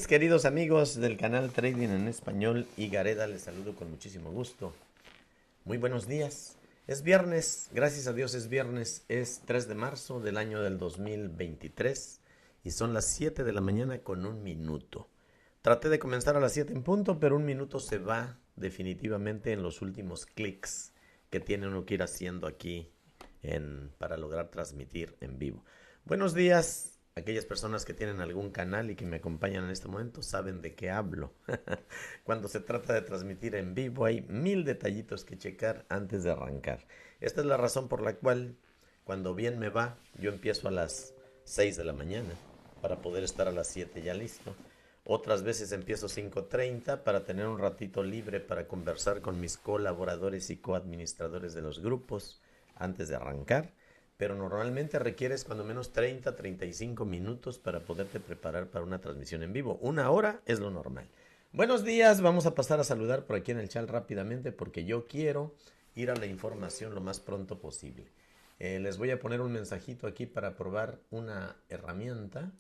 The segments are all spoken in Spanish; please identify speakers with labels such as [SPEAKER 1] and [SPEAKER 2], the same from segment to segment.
[SPEAKER 1] Mis queridos amigos del canal Trading en Español y Gareda, les saludo con muchísimo gusto. Muy buenos días. Es viernes, gracias a Dios es viernes, es 3 de marzo del año del 2023 y son las 7 de la mañana con un minuto. Traté de comenzar a las 7 en punto, pero un minuto se va definitivamente en los últimos clics que tiene uno que ir haciendo aquí para lograr transmitir en vivo. Buenos días. Aquellas personas que tienen algún canal y que me acompañan en este momento saben de qué hablo. Cuando se trata de transmitir en vivo hay 1000 detallitos que checar antes de arrancar. Esta es la razón por la cual cuando bien me va yo empiezo a las 6 de la mañana para poder estar a las 7 ya listo. Otras veces empiezo 5:30 para tener un ratito libre para conversar con mis colaboradores y coadministradores de los grupos antes de arrancar. Pero normalmente requieres cuando menos 30-35 minutos para poderte preparar para una transmisión en vivo. 1 hora es lo normal. Buenos días, vamos a pasar a saludar por aquí en el chat rápidamente porque yo quiero ir a la información lo más pronto posible. Les voy a poner un mensajito aquí para probar una herramienta.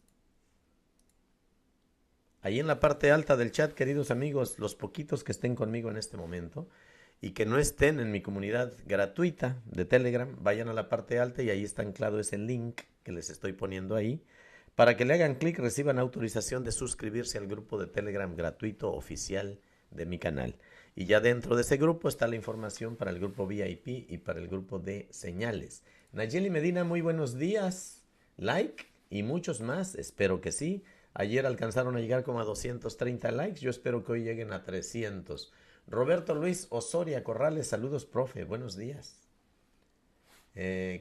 [SPEAKER 1] Ahí en la parte alta del chat, queridos amigos, los poquitos que estén conmigo en este momento y que no estén en mi comunidad gratuita de Telegram, vayan a la parte alta y ahí está anclado ese link que les estoy poniendo ahí. Para que le hagan clic, reciban autorización de suscribirse al grupo de Telegram gratuito oficial de mi canal. Y ya dentro de ese grupo está la información para el grupo VIP y para el grupo de señales. Nayeli Medina, muy buenos días. Like y muchos más, espero que sí. Ayer alcanzaron a llegar como a 230 likes, yo espero que hoy lleguen a 300. Roberto Luis Osoria Corrales, saludos, profe, buenos días.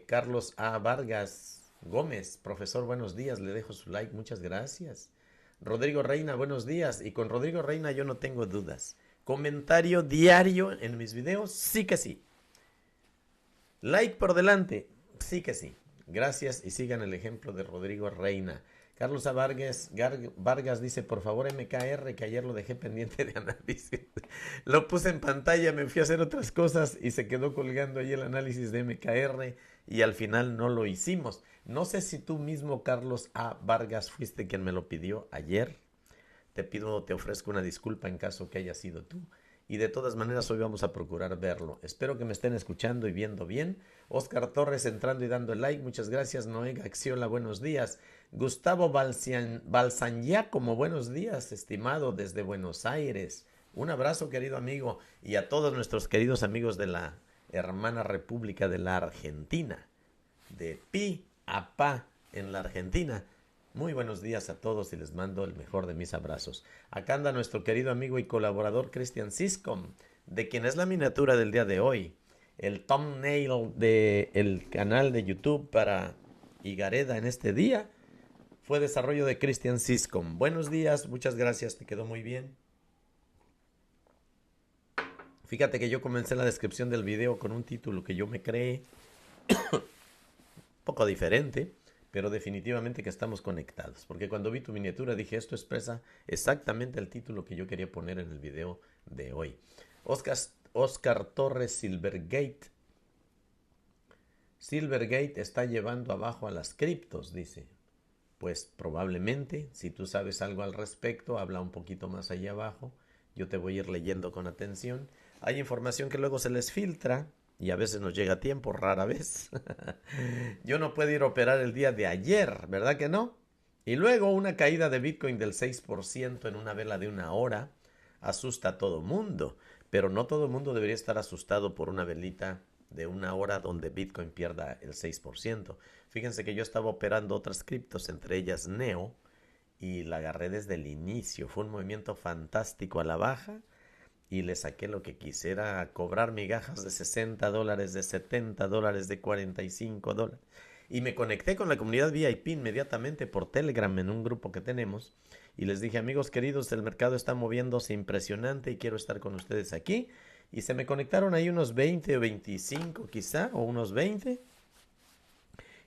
[SPEAKER 1] Carlos A. Vargas Gómez, profesor, buenos días, le dejo su like, muchas gracias. Rodrigo Reina, buenos días, y con Rodrigo Reina yo no tengo dudas. Comentario diario en mis videos, sí que sí. Like por delante, sí que sí. Gracias y sigan el ejemplo de Rodrigo Reina. Carlos A. Vargas dice, por favor MKR, que ayer lo dejé pendiente de análisis. Lo puse en pantalla, me fui a hacer otras cosas y se quedó colgando ahí el análisis de MKR y al final no lo hicimos. No sé si tú mismo, Carlos A. Vargas, fuiste quien me lo pidió ayer. Te ofrezco una disculpa en caso que haya sido tú. Y de todas maneras hoy vamos a procurar verlo. Espero que me estén escuchando y viendo bien. Oscar Torres entrando y dando el like. Muchas gracias. Noé Gaxiola, buenos días. Gustavo Balsangiacomo, buenos días, estimado desde Buenos Aires. Un abrazo, querido amigo. Y a todos nuestros queridos amigos de la hermana República de la Argentina. De pi a pa en la Argentina. Muy buenos días a todos y les mando el mejor de mis abrazos. Acá anda nuestro querido amigo y colaborador Christian Siscom, de quien es la miniatura del día de hoy. El thumbnail del canal de YouTube para Higareda en este día fue desarrollo de Christian Siscom. Buenos días, muchas gracias, te quedó muy bien. Fíjate que yo comencé la descripción del video con un título que yo me creé, un poco diferente, pero definitivamente que estamos conectados, porque cuando vi tu miniatura dije, esto expresa exactamente el título que yo quería poner en el video de hoy. Oscar Torres Silvergate está llevando abajo a las criptos, dice. Pues probablemente, si tú sabes algo al respecto, habla un poquito más allá abajo, yo te voy a ir leyendo con atención. Hay información que luego se les filtra y a veces nos llega a tiempo, rara vez. Yo no puedo ir a operar el día de ayer, ¿verdad que no? Y luego una caída de Bitcoin del 6% en una vela de 1 hora asusta a todo mundo, pero no todo mundo debería estar asustado por una velita de 1 hora donde Bitcoin pierda el 6%. Fíjense que yo estaba operando otras criptos, entre ellas Neo, y la agarré desde el inicio. Fue un movimiento fantástico a la baja y le saqué lo que quisiera, cobrar migajas de $60, de $70, de $45. Y me conecté con la comunidad VIP inmediatamente por Telegram en un grupo que tenemos. Y les dije, amigos queridos, el mercado está moviéndose impresionante y quiero estar con ustedes aquí. Y se me conectaron ahí unos 20 o 25 quizá, o unos 20.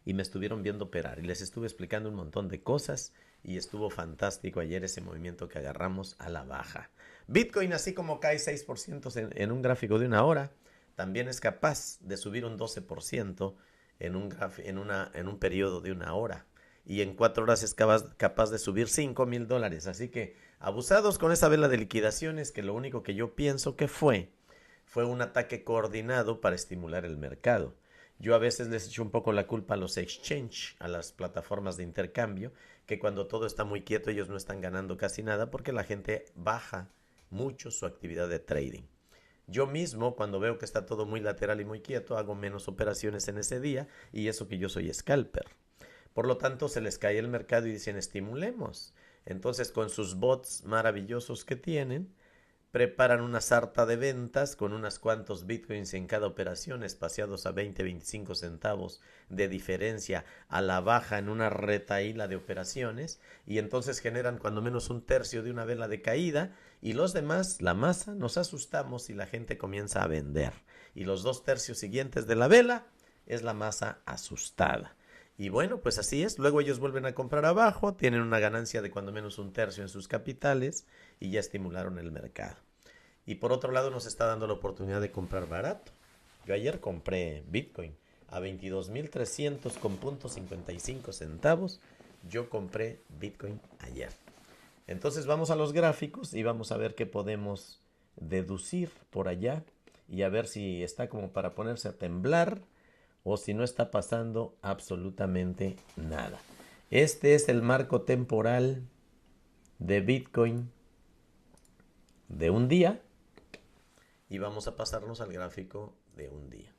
[SPEAKER 1] Y me estuvieron viendo operar. Y les estuve explicando un montón de cosas. Y estuvo fantástico ayer ese movimiento que agarramos a la baja. Bitcoin, así como cae 6% en un gráfico de 1 hora, también es capaz de subir un 12% en un periodo de 1 hora. y en 4 horas es capaz de subir $5,000. Así que abusados con esa vela de liquidaciones, que lo único que yo pienso que fue un ataque coordinado para estimular el mercado. Yo a veces les echo un poco la culpa a los exchange, a las plataformas de intercambio, que cuando todo está muy quieto ellos no están ganando casi nada porque la gente baja mucho su actividad de trading. Yo mismo, cuando veo que está todo muy lateral y muy quieto, hago menos operaciones en ese día, y eso que yo soy scalper. Por lo tanto, se les cae el mercado y dicen estimulemos. Entonces, con sus bots maravillosos que tienen, preparan una sarta de ventas con unos cuantos bitcoins en cada operación, espaciados a 20-25 centavos de diferencia a la baja en una retahíla de operaciones, y entonces generan cuando menos un tercio de una vela de caída, y los demás, la masa, nos asustamos y la gente comienza a vender. Y los 2 tercios siguientes de la vela es la masa asustada. Y bueno, pues así es. Luego ellos vuelven a comprar abajo, tienen una ganancia de cuando menos un tercio en sus capitales y ya estimularon el mercado. Y por otro lado nos está dando la oportunidad de comprar barato. Yo ayer compré Bitcoin a 22,300 con .55 centavos. Yo compré Bitcoin ayer. Entonces vamos a los gráficos y vamos a ver qué podemos deducir por allá y a ver si está como para ponerse a temblar o si no está pasando absolutamente nada. Este es el marco temporal de Bitcoin de un día y vamos a pasarnos al gráfico de un día.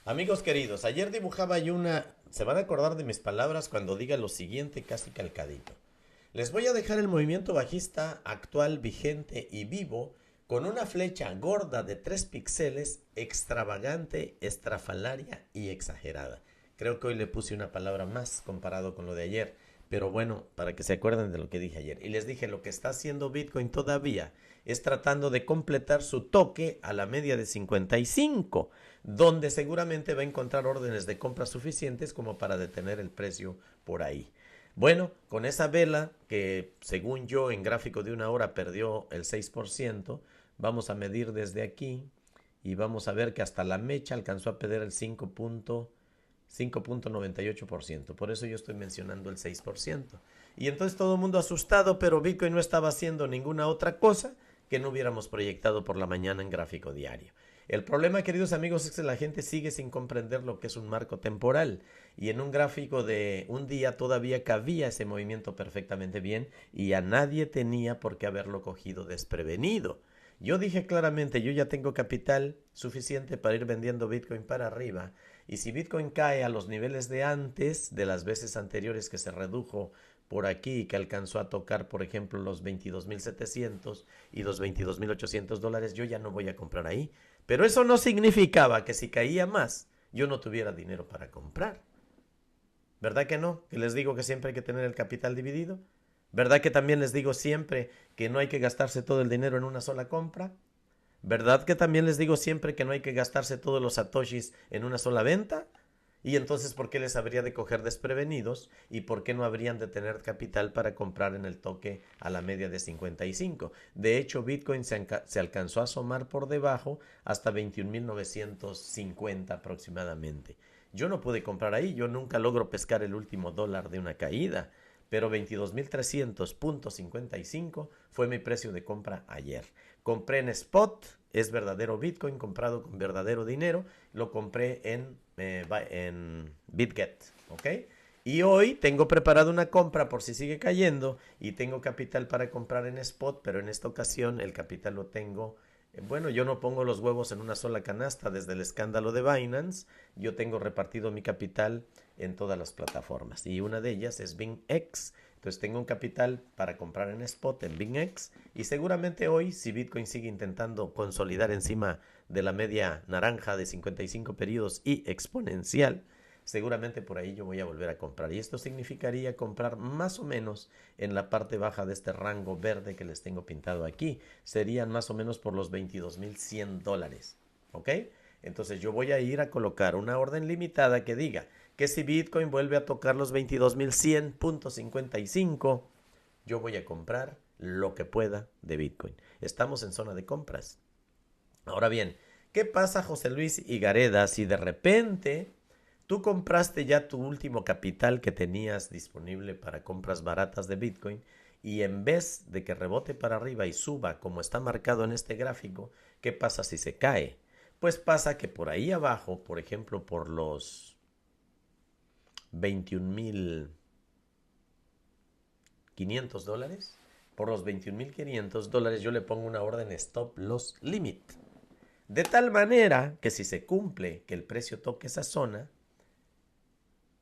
[SPEAKER 1] Amigos queridos, ayer dibujaba yo una... Se van a acordar de mis palabras cuando diga lo siguiente casi calcadito. Les voy a dejar el movimiento bajista actual, vigente y vivo con una flecha gorda de 3 píxeles, extravagante, estrafalaria y exagerada. Creo que hoy le puse una palabra más comparado con lo de ayer, pero bueno, para que se acuerden de lo que dije ayer. Y les dije, lo que está haciendo Bitcoin todavía es tratando de completar su toque a la media de 55, donde seguramente va a encontrar órdenes de compra suficientes como para detener el precio por ahí. Bueno, con esa vela que según yo en gráfico de una hora perdió el 6%, vamos a medir desde aquí y vamos a ver que hasta la mecha alcanzó a perder el 5.98%. Por eso yo estoy mencionando el 6%. Y entonces todo el mundo asustado, pero Bitcoin no estaba haciendo ninguna otra cosa que no hubiéramos proyectado por la mañana en gráfico diario. El problema, queridos amigos, es que la gente sigue sin comprender lo que es un marco temporal. Y en un gráfico de un día todavía cabía ese movimiento perfectamente bien y a nadie tenía por qué haberlo cogido desprevenido. Yo dije claramente, yo ya tengo capital suficiente para ir vendiendo Bitcoin para arriba. Y si Bitcoin cae a los niveles de antes, de las veces anteriores que se redujo por aquí, que alcanzó a tocar, por ejemplo, los 22,700 y los 22,800 dólares, yo ya no voy a comprar ahí. Pero eso no significaba que si caía más, yo no tuviera dinero para comprar. ¿Verdad que no? Que les digo que siempre hay que tener el capital dividido. ¿Verdad que también les digo siempre que no hay que gastarse todo el dinero en una sola compra? ¿Verdad que también les digo siempre que no hay que gastarse todos los satoshis en una sola venta? Y entonces, ¿por qué les habría de coger desprevenidos? ¿Y por qué no habrían de tener capital para comprar en el toque a la media de 55? De hecho, Bitcoin se alcanzó a asomar por debajo hasta 21,950 aproximadamente. Yo no pude comprar ahí, yo nunca logro pescar el último dólar de una caída, pero 22,300.55 fue mi precio de compra ayer. Compré en spot, es verdadero Bitcoin comprado con verdadero dinero, lo compré en BitGet, ¿ok? Y hoy tengo preparado una compra por si sigue cayendo y tengo capital para comprar en spot, pero en esta ocasión el capital lo tengo. Bueno, yo no pongo los huevos en una sola canasta desde el escándalo de Binance. Yo tengo repartido mi capital en todas las plataformas y una de ellas es BingX. Entonces tengo un capital para comprar en spot en BingX y seguramente hoy, si Bitcoin sigue intentando consolidar encima de la media naranja de 55 periodos y exponencial, seguramente por ahí yo voy a volver a comprar. Y esto significaría comprar más o menos en la parte baja de este rango verde que les tengo pintado aquí. Serían más o menos por los 22,100 dólares. ¿Ok? Entonces yo voy a ir a colocar una orden limitada que diga que si Bitcoin vuelve a tocar los 22,100.55, yo voy a comprar lo que pueda de Bitcoin. Estamos en zona de compras. Ahora bien, ¿qué pasa, José Luis Higareda, si de repente Tú compraste ya tu último capital que tenías disponible para compras baratas de Bitcoin y en vez de que rebote para arriba y suba como está marcado en este gráfico, ¿qué pasa si se cae? Pues pasa que por ahí abajo, por ejemplo, por los 21.500 dólares, por los 21.500 dólares yo le pongo una orden stop loss limit. De tal manera que si se cumple que el precio toque esa zona,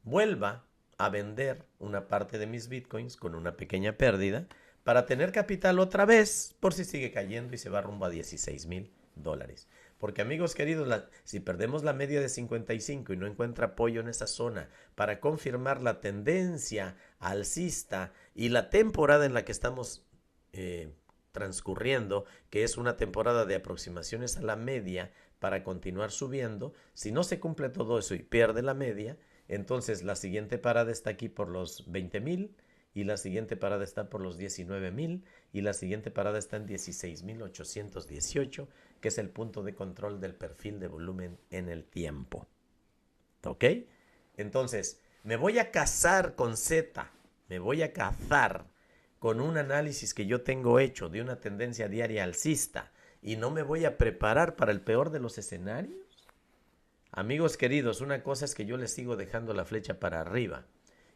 [SPEAKER 1] vuelva a vender una parte de mis bitcoins con una pequeña pérdida para tener capital otra vez por si sigue cayendo y se va rumbo a 16,000 dólares. Porque amigos queridos, si perdemos la media de 55 y no encuentra apoyo en esa zona para confirmar la tendencia alcista y la temporada en la que estamos transcurriendo, que es una temporada de aproximaciones a la media para continuar subiendo, si no se cumple todo eso y pierde la media, entonces la siguiente parada está aquí por los 20,000 y la siguiente parada está por los 19,000 y la siguiente parada está en 16,818, que es el punto de control del perfil de volumen en el tiempo. ¿Ok? Entonces, me voy a cazar con Z, me voy a cazar con un análisis que yo tengo hecho de una tendencia diaria alcista y no me voy a preparar para el peor de los escenarios. Amigos queridos, una cosa es que yo les sigo dejando la flecha para arriba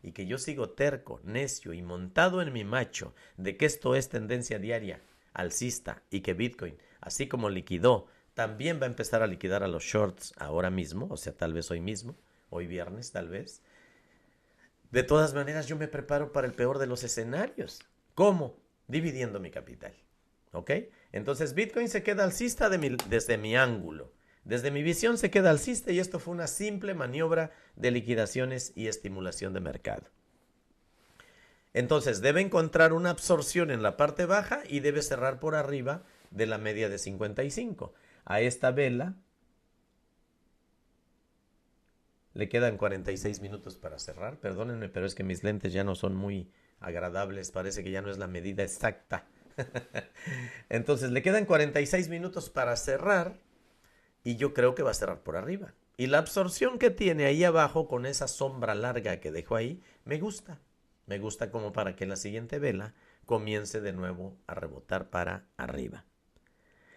[SPEAKER 1] y que yo sigo terco, necio y montado en mi macho de que esto es tendencia diaria alcista y que Bitcoin, así como liquidó, también va a empezar a liquidar a los shorts ahora mismo, o sea, tal vez hoy mismo, hoy viernes tal vez. De todas maneras, yo me preparo para el peor de los escenarios. ¿Cómo? Dividiendo mi capital. ¿Ok? Entonces, Bitcoin se queda alcista desde mi ángulo. Desde mi visión se queda alcista y esto fue una simple maniobra de liquidaciones y estimulación de mercado. Entonces, debe encontrar una absorción en la parte baja y debe cerrar por arriba de la media de 55. A esta vela le quedan 46 minutos para cerrar. Perdónenme, pero es que mis lentes ya no son muy agradables. Parece que ya no es la medida exacta. Entonces, le quedan 46 minutos para cerrar y yo creo que va a cerrar por arriba. Y la absorción que tiene ahí abajo con esa sombra larga que dejó ahí, me gusta. Me gusta como para que la siguiente vela comience de nuevo a rebotar para arriba.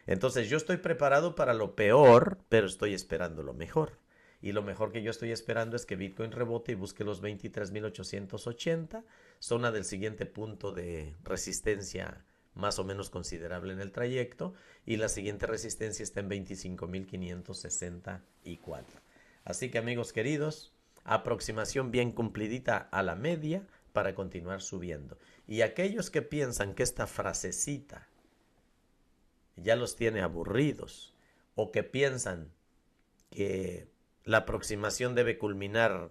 [SPEAKER 1] Entonces yo estoy preparado para lo peor, pero estoy esperando lo mejor. Y lo mejor que yo estoy esperando es que Bitcoin rebote y busque los 23,880, zona del siguiente punto de resistencia más o menos considerable en el trayecto, y la siguiente resistencia está en 25,564. Así que amigos queridos, aproximación bien cumplidita a la media para continuar subiendo. Y aquellos que piensan que esta frasecita ya los tiene aburridos o que piensan que la aproximación debe culminar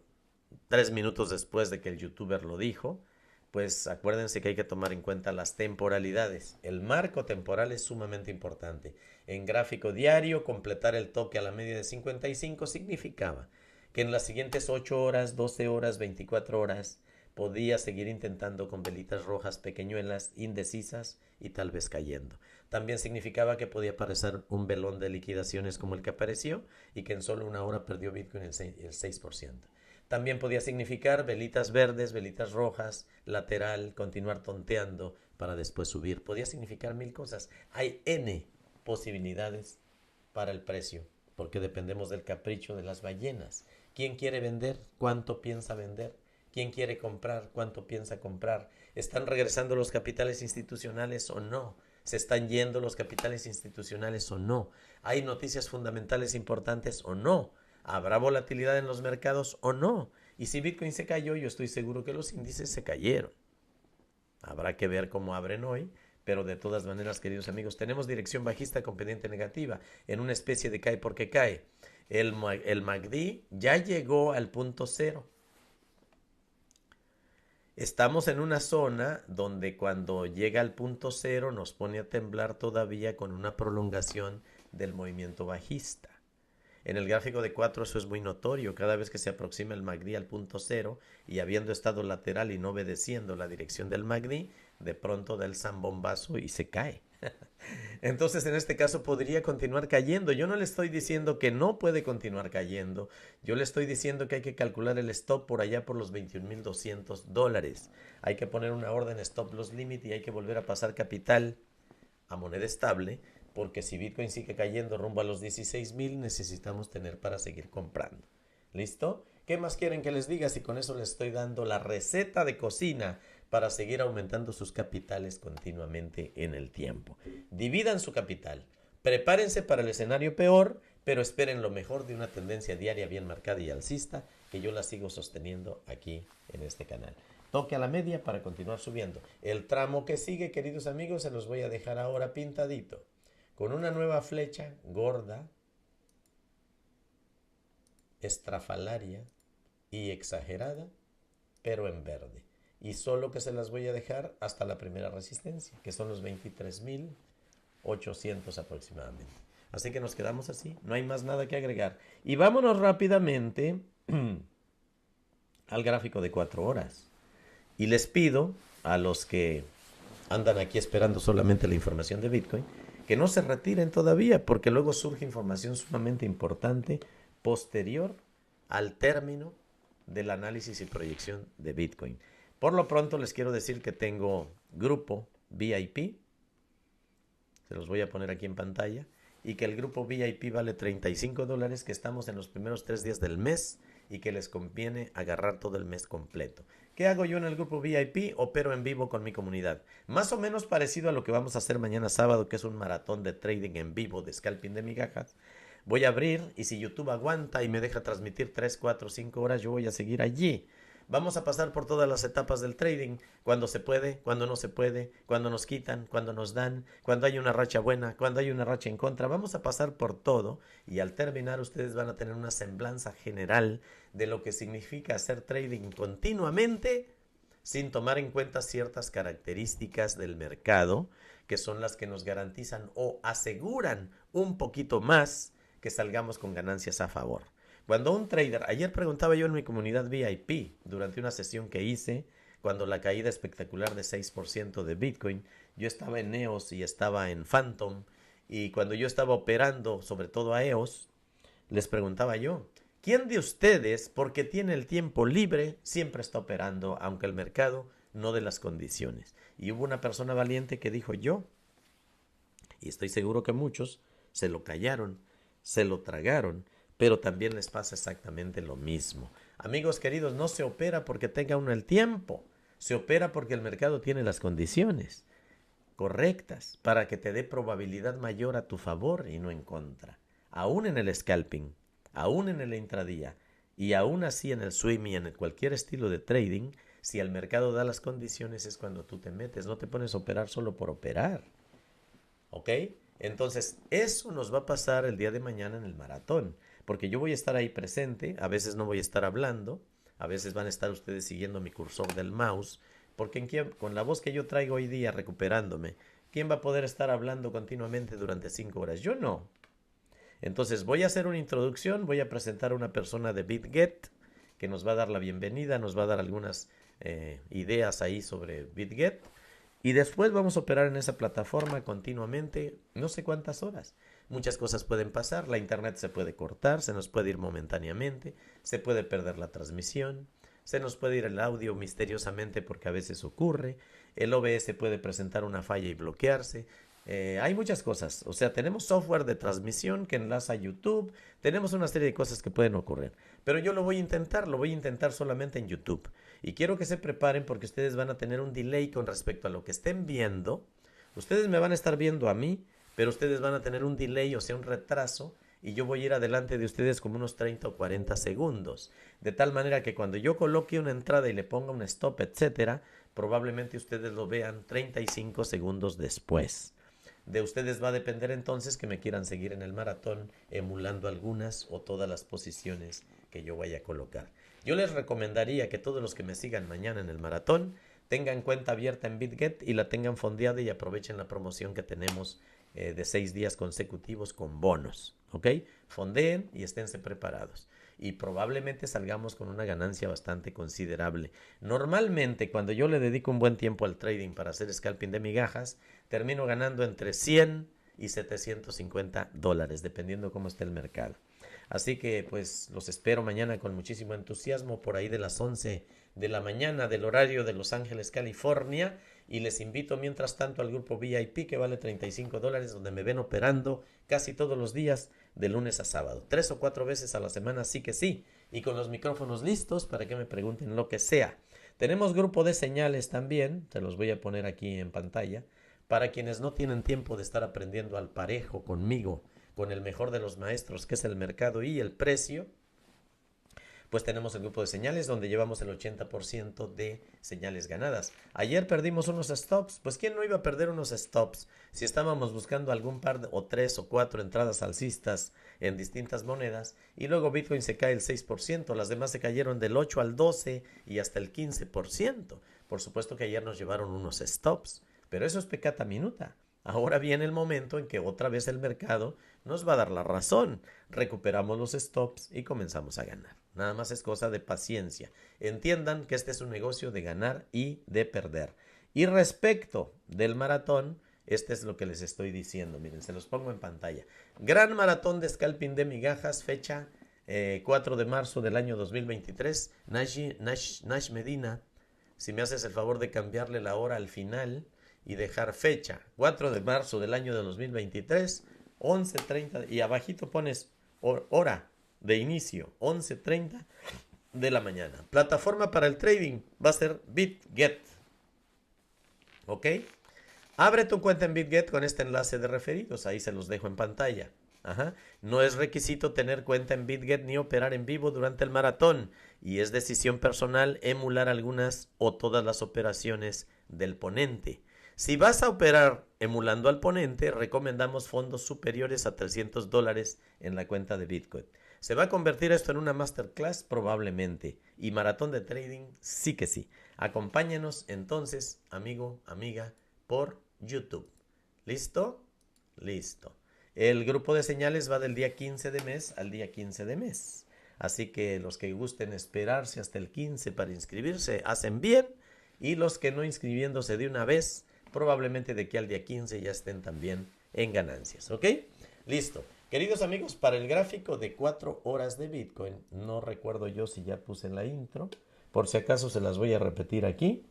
[SPEAKER 1] 3 minutos después de que el youtuber lo dijo, pues acuérdense que hay que tomar en cuenta las temporalidades. El marco temporal es sumamente importante. En gráfico diario, completar el toque a la media de 55 significaba que en las siguientes 8 horas, 12 horas, 24 horas, podía seguir intentando con velitas rojas pequeñuelas, indecisas y tal vez cayendo. También significaba que podía aparecer un velón de liquidaciones como el que apareció y que en solo una hora perdió Bitcoin el 6%. También podía significar velitas verdes, velitas rojas, lateral, continuar tonteando para después subir. Podía significar mil cosas. Hay N posibilidades para el precio, porque dependemos del capricho de las ballenas. ¿Quién quiere vender? ¿Cuánto piensa vender? ¿Quién quiere comprar? ¿Cuánto piensa comprar? ¿Están regresando los capitales institucionales o no? ¿Se están yendo los capitales institucionales o no? ¿Hay noticias fundamentales importantes o no? ¿Habrá volatilidad en los mercados o no? Y si Bitcoin se cayó, yo estoy seguro que los índices se cayeron. Habrá que ver cómo abren hoy, pero de todas maneras, queridos amigos, tenemos dirección bajista con pendiente negativa en una especie de cae porque cae. El MACD ya llegó al punto cero. Estamos en una zona donde cuando llega al punto cero nos pone a temblar todavía con una prolongación del movimiento bajista. En el gráfico de 4 eso es muy notorio. Cada vez que se aproxima el MACD al punto cero y habiendo estado lateral y no obedeciendo la dirección del MACD, de pronto da el zambombazo y se cae. Entonces, en este caso podría continuar cayendo. Yo no le estoy diciendo que no puede continuar cayendo. Yo le estoy diciendo que hay que calcular el stop por allá por los $21,200. Hay que poner una orden stop loss limit y hay que volver a pasar capital a moneda estable, porque si Bitcoin sigue cayendo rumbo a los 16,000, necesitamos tener para seguir comprando. ¿Listo? ¿Qué más quieren que les diga si con eso les estoy dando la receta de cocina para seguir aumentando sus capitales continuamente en el tiempo? Dividan su capital. Prepárense para el escenario peor, pero esperen lo mejor de una tendencia diaria bien marcada y alcista, que yo la sigo sosteniendo aquí en este canal. Toque a la media para continuar subiendo. El tramo que sigue, queridos amigos, se los voy a dejar ahora pintadito, con una nueva flecha gorda, estrafalaria y exagerada, pero en verde. Y solo que se las voy a dejar hasta la primera resistencia, que son los 23,800 aproximadamente. Así que nos quedamos así, no hay más nada que agregar. Y vámonos rápidamente al gráfico de 4 horas. Y les pido a los que andan aquí esperando solamente la información de Bitcoin, que no se retiren todavía, porque luego surge información sumamente importante posterior al término del análisis y proyección de Bitcoin. Por lo pronto les quiero decir que tengo grupo VIP, se los voy a poner aquí en pantalla, y que el grupo VIP vale $35, que estamos en los primeros 3 días del mes y que les conviene agarrar todo el mes completo. ¿Qué hago yo en el grupo VIP? Opero en vivo con mi comunidad. Más o menos parecido a lo que vamos a hacer mañana sábado, que es un maratón de trading en vivo de scalping de migajas. Voy a abrir y si YouTube aguanta y me deja transmitir 3, 4, 5 horas, yo voy a seguir allí. Vamos a pasar por todas las etapas del trading, cuando se puede, cuando no se puede, cuando nos quitan, cuando nos dan, cuando hay una racha buena, cuando hay una racha en contra. Vamos a pasar por todo y al terminar ustedes van a tener una semblanza general de lo que significa hacer trading continuamente sin tomar en cuenta ciertas características del mercado que son las que nos garantizan o aseguran un poquito más que salgamos con ganancias a favor. Cuando un trader, ayer preguntaba yo en mi comunidad VIP, durante una sesión que hice, cuando la caída espectacular de 6% de Bitcoin, yo estaba en EOS y estaba en Phantom, y cuando yo estaba operando, sobre todo a EOS, les preguntaba yo, ¿quién de ustedes, porque tiene el tiempo libre, siempre está operando, aunque el mercado no dé las condiciones? Y hubo una persona valiente que dijo yo, y estoy seguro que muchos se lo callaron, se lo tragaron, pero también les pasa exactamente lo mismo. Amigos queridos, no se opera porque tenga uno el tiempo, se opera porque el mercado tiene las condiciones correctas para que te dé probabilidad mayor a tu favor y no en contra. Aún en el scalping, aún en el intradía y aún así en el swing y en cualquier estilo de trading, si el mercado da las condiciones es cuando tú te metes, no te pones a operar solo por operar. ¿Ok? Entonces, eso nos va a pasar el día de mañana en el maratón, porque yo voy a estar ahí presente, a veces no voy a estar hablando, a veces van a estar ustedes siguiendo mi cursor del mouse, porque con la voz que yo traigo hoy día recuperándome, ¿quién va a poder estar hablando continuamente durante 5 horas? Yo no. Entonces voy a hacer una introducción, voy a presentar a una persona de BitGet que nos va a dar la bienvenida, nos va a dar algunas ideas ahí sobre BitGet. Y después vamos a operar en esa plataforma continuamente, no sé cuántas horas. Muchas cosas pueden pasar, la internet se puede cortar, se nos puede ir momentáneamente, se puede perder la transmisión, se nos puede ir el audio misteriosamente porque a veces ocurre, el OBS puede presentar una falla y bloquearse. Hay muchas cosas, o sea, tenemos software de transmisión que enlaza a YouTube, tenemos una serie de cosas que pueden ocurrir, pero yo lo voy a intentar solamente en YouTube y quiero que se preparen porque ustedes van a tener un delay con respecto a lo que estén viendo. Ustedes me van a estar viendo a mí, pero ustedes van a tener un delay, o sea, un retraso, y yo voy a ir adelante de ustedes como unos 30 o 40 segundos, de tal manera que cuando yo coloque una entrada y le ponga un stop, etcétera, probablemente ustedes lo vean 35 segundos después. De ustedes va a depender entonces que me quieran seguir en el maratón emulando algunas o todas las posiciones que yo vaya a colocar. Yo les recomendaría que todos los que me sigan mañana en el maratón tengan cuenta abierta en BitGet y la tengan fondeada y aprovechen la promoción que tenemos de 6 días consecutivos con bonos. ¿Ok? Fondeen y esténse preparados. y probablemente salgamos con una ganancia bastante considerable. Normalmente, cuando yo le dedico un buen tiempo al trading para hacer scalping de migajas, termino ganando entre 100 y $750, dependiendo cómo esté el mercado. Así que pues los espero mañana con muchísimo entusiasmo por ahí de las 11 de la mañana del horario de Los Ángeles, California. Y les invito mientras tanto al grupo VIP que vale $35, donde me ven operando casi todos los días de lunes a sábado. 3 o 4 veces a la semana, sí que sí. Y con los micrófonos listos para que me pregunten lo que sea. Tenemos grupo de señales también, se los voy a poner aquí en pantalla, para quienes no tienen tiempo de estar aprendiendo al parejo conmigo, con el mejor de los maestros, que es el mercado y el precio. Pues tenemos el grupo de señales donde llevamos el 80% de señales ganadas. Ayer perdimos unos stops. Pues ¿quién no iba a perder unos stops? Si estábamos buscando algún par o 3 o 4 entradas alcistas en distintas monedas y luego Bitcoin se cae el 6%, las demás se cayeron del 8 al 12 y hasta el 15%. Por supuesto que ayer nos llevaron unos stops, pero eso es peccata minuta. Ahora viene el momento en que otra vez el mercado nos va a dar la razón. Recuperamos los stops y comenzamos a ganar. Nada más es cosa de paciencia. Entiendan que este es un negocio de ganar y de perder. Y respecto del maratón, este es lo que les estoy diciendo. Miren, se los pongo en pantalla. Gran maratón de scalping de migajas, fecha 4 de marzo del año 2023. Nash Medina, si me haces el favor de cambiarle la hora al final y dejar fecha 4 de marzo del año de 2023, 11:30, y abajito pones hora de inicio, 11:30 de la mañana. Plataforma para el trading va a ser BitGet. ¿Ok? Abre tu cuenta en BitGet con este enlace de referidos, ahí se los dejo en pantalla. Ajá. No es requisito tener cuenta en BitGet ni operar en vivo durante el maratón, y es decisión personal emular algunas o todas las operaciones del ponente. Si vas a operar emulando al ponente, recomendamos fondos superiores a $300 en la cuenta de Bitcoin. ¿Se va a convertir esto en una masterclass? Probablemente. Y maratón de trading, sí que sí. Acompáñenos entonces, amigo, amiga, por YouTube. ¿Listo? Listo. El grupo de señales va del día 15 de mes al día 15 de mes. Así que los que gusten esperarse hasta el 15 para inscribirse, hacen bien. Y los que no inscribiéndose de una vez, probablemente de aquí al día 15 ya estén también en ganancias. ¿Ok? Listo. Queridos amigos, para el gráfico de 4 horas de Bitcoin, no recuerdo yo si ya puse la intro. Por si acaso se las voy a repetir aquí.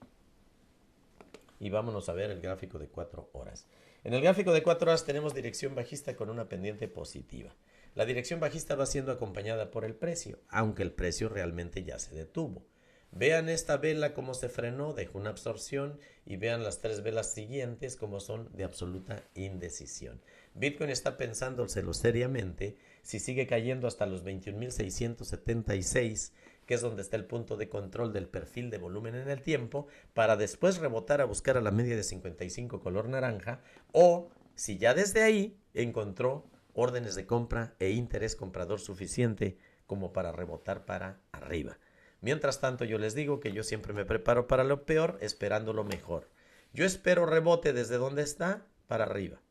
[SPEAKER 1] Y vámonos a ver el gráfico de 4 horas. En el gráfico de 4 horas tenemos dirección bajista con una pendiente positiva. La dirección bajista va siendo acompañada por el precio, aunque el precio realmente ya se detuvo. Vean esta vela cómo se frenó, dejó una absorción, y vean las 3 velas siguientes como son de absoluta indecisión. Bitcoin está pensándoselo seriamente si sigue cayendo hasta los 21.676, que es donde está el punto de control del perfil de volumen en el tiempo, para después rebotar a buscar a la media de 55 color naranja, o si ya desde ahí encontró órdenes de compra e interés comprador suficiente como para rebotar para arriba. Mientras tanto, yo les digo que yo siempre me preparo para lo peor, esperando lo mejor. Yo espero rebote desde donde está para arriba,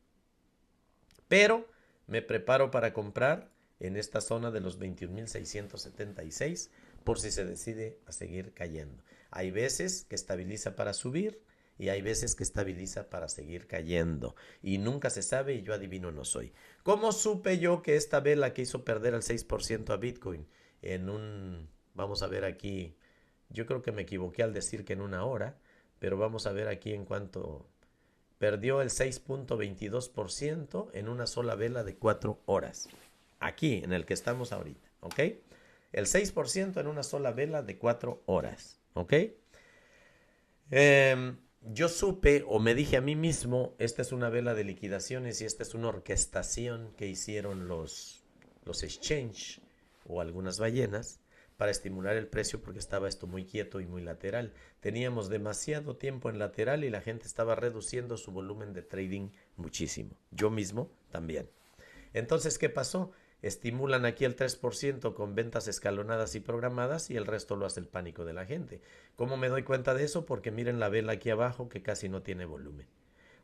[SPEAKER 1] pero me preparo para comprar en esta zona de los 21.676 por si se decide a seguir cayendo. Hay veces que estabiliza para subir y hay veces que estabiliza para seguir cayendo. Y nunca se sabe, y yo adivino no soy. ¿Cómo supe yo que esta vela que hizo perder el 6% a Bitcoin en un... Vamos a ver aquí, yo creo que me equivoqué al decir que en una hora, pero vamos a ver aquí en cuanto perdió el 6.22% en una sola vela de 4 horas. Aquí, en el que estamos ahorita, ¿ok? El 6% en una sola vela de 4 horas, ¿ok? Yo supe o me dije a mí mismo, esta es una vela de liquidaciones y esta es una orquestación que hicieron los exchange o algunas ballenas para estimular el precio, porque estaba esto muy quieto y muy lateral. Teníamos demasiado tiempo en lateral y la gente estaba reduciendo su volumen de trading muchísimo. Yo mismo también. Entonces, ¿qué pasó? Estimulan aquí el 3% con ventas escalonadas y programadas, y el resto lo hace el pánico de la gente. ¿Cómo me doy cuenta de eso? Porque miren la vela aquí abajo que casi no tiene volumen.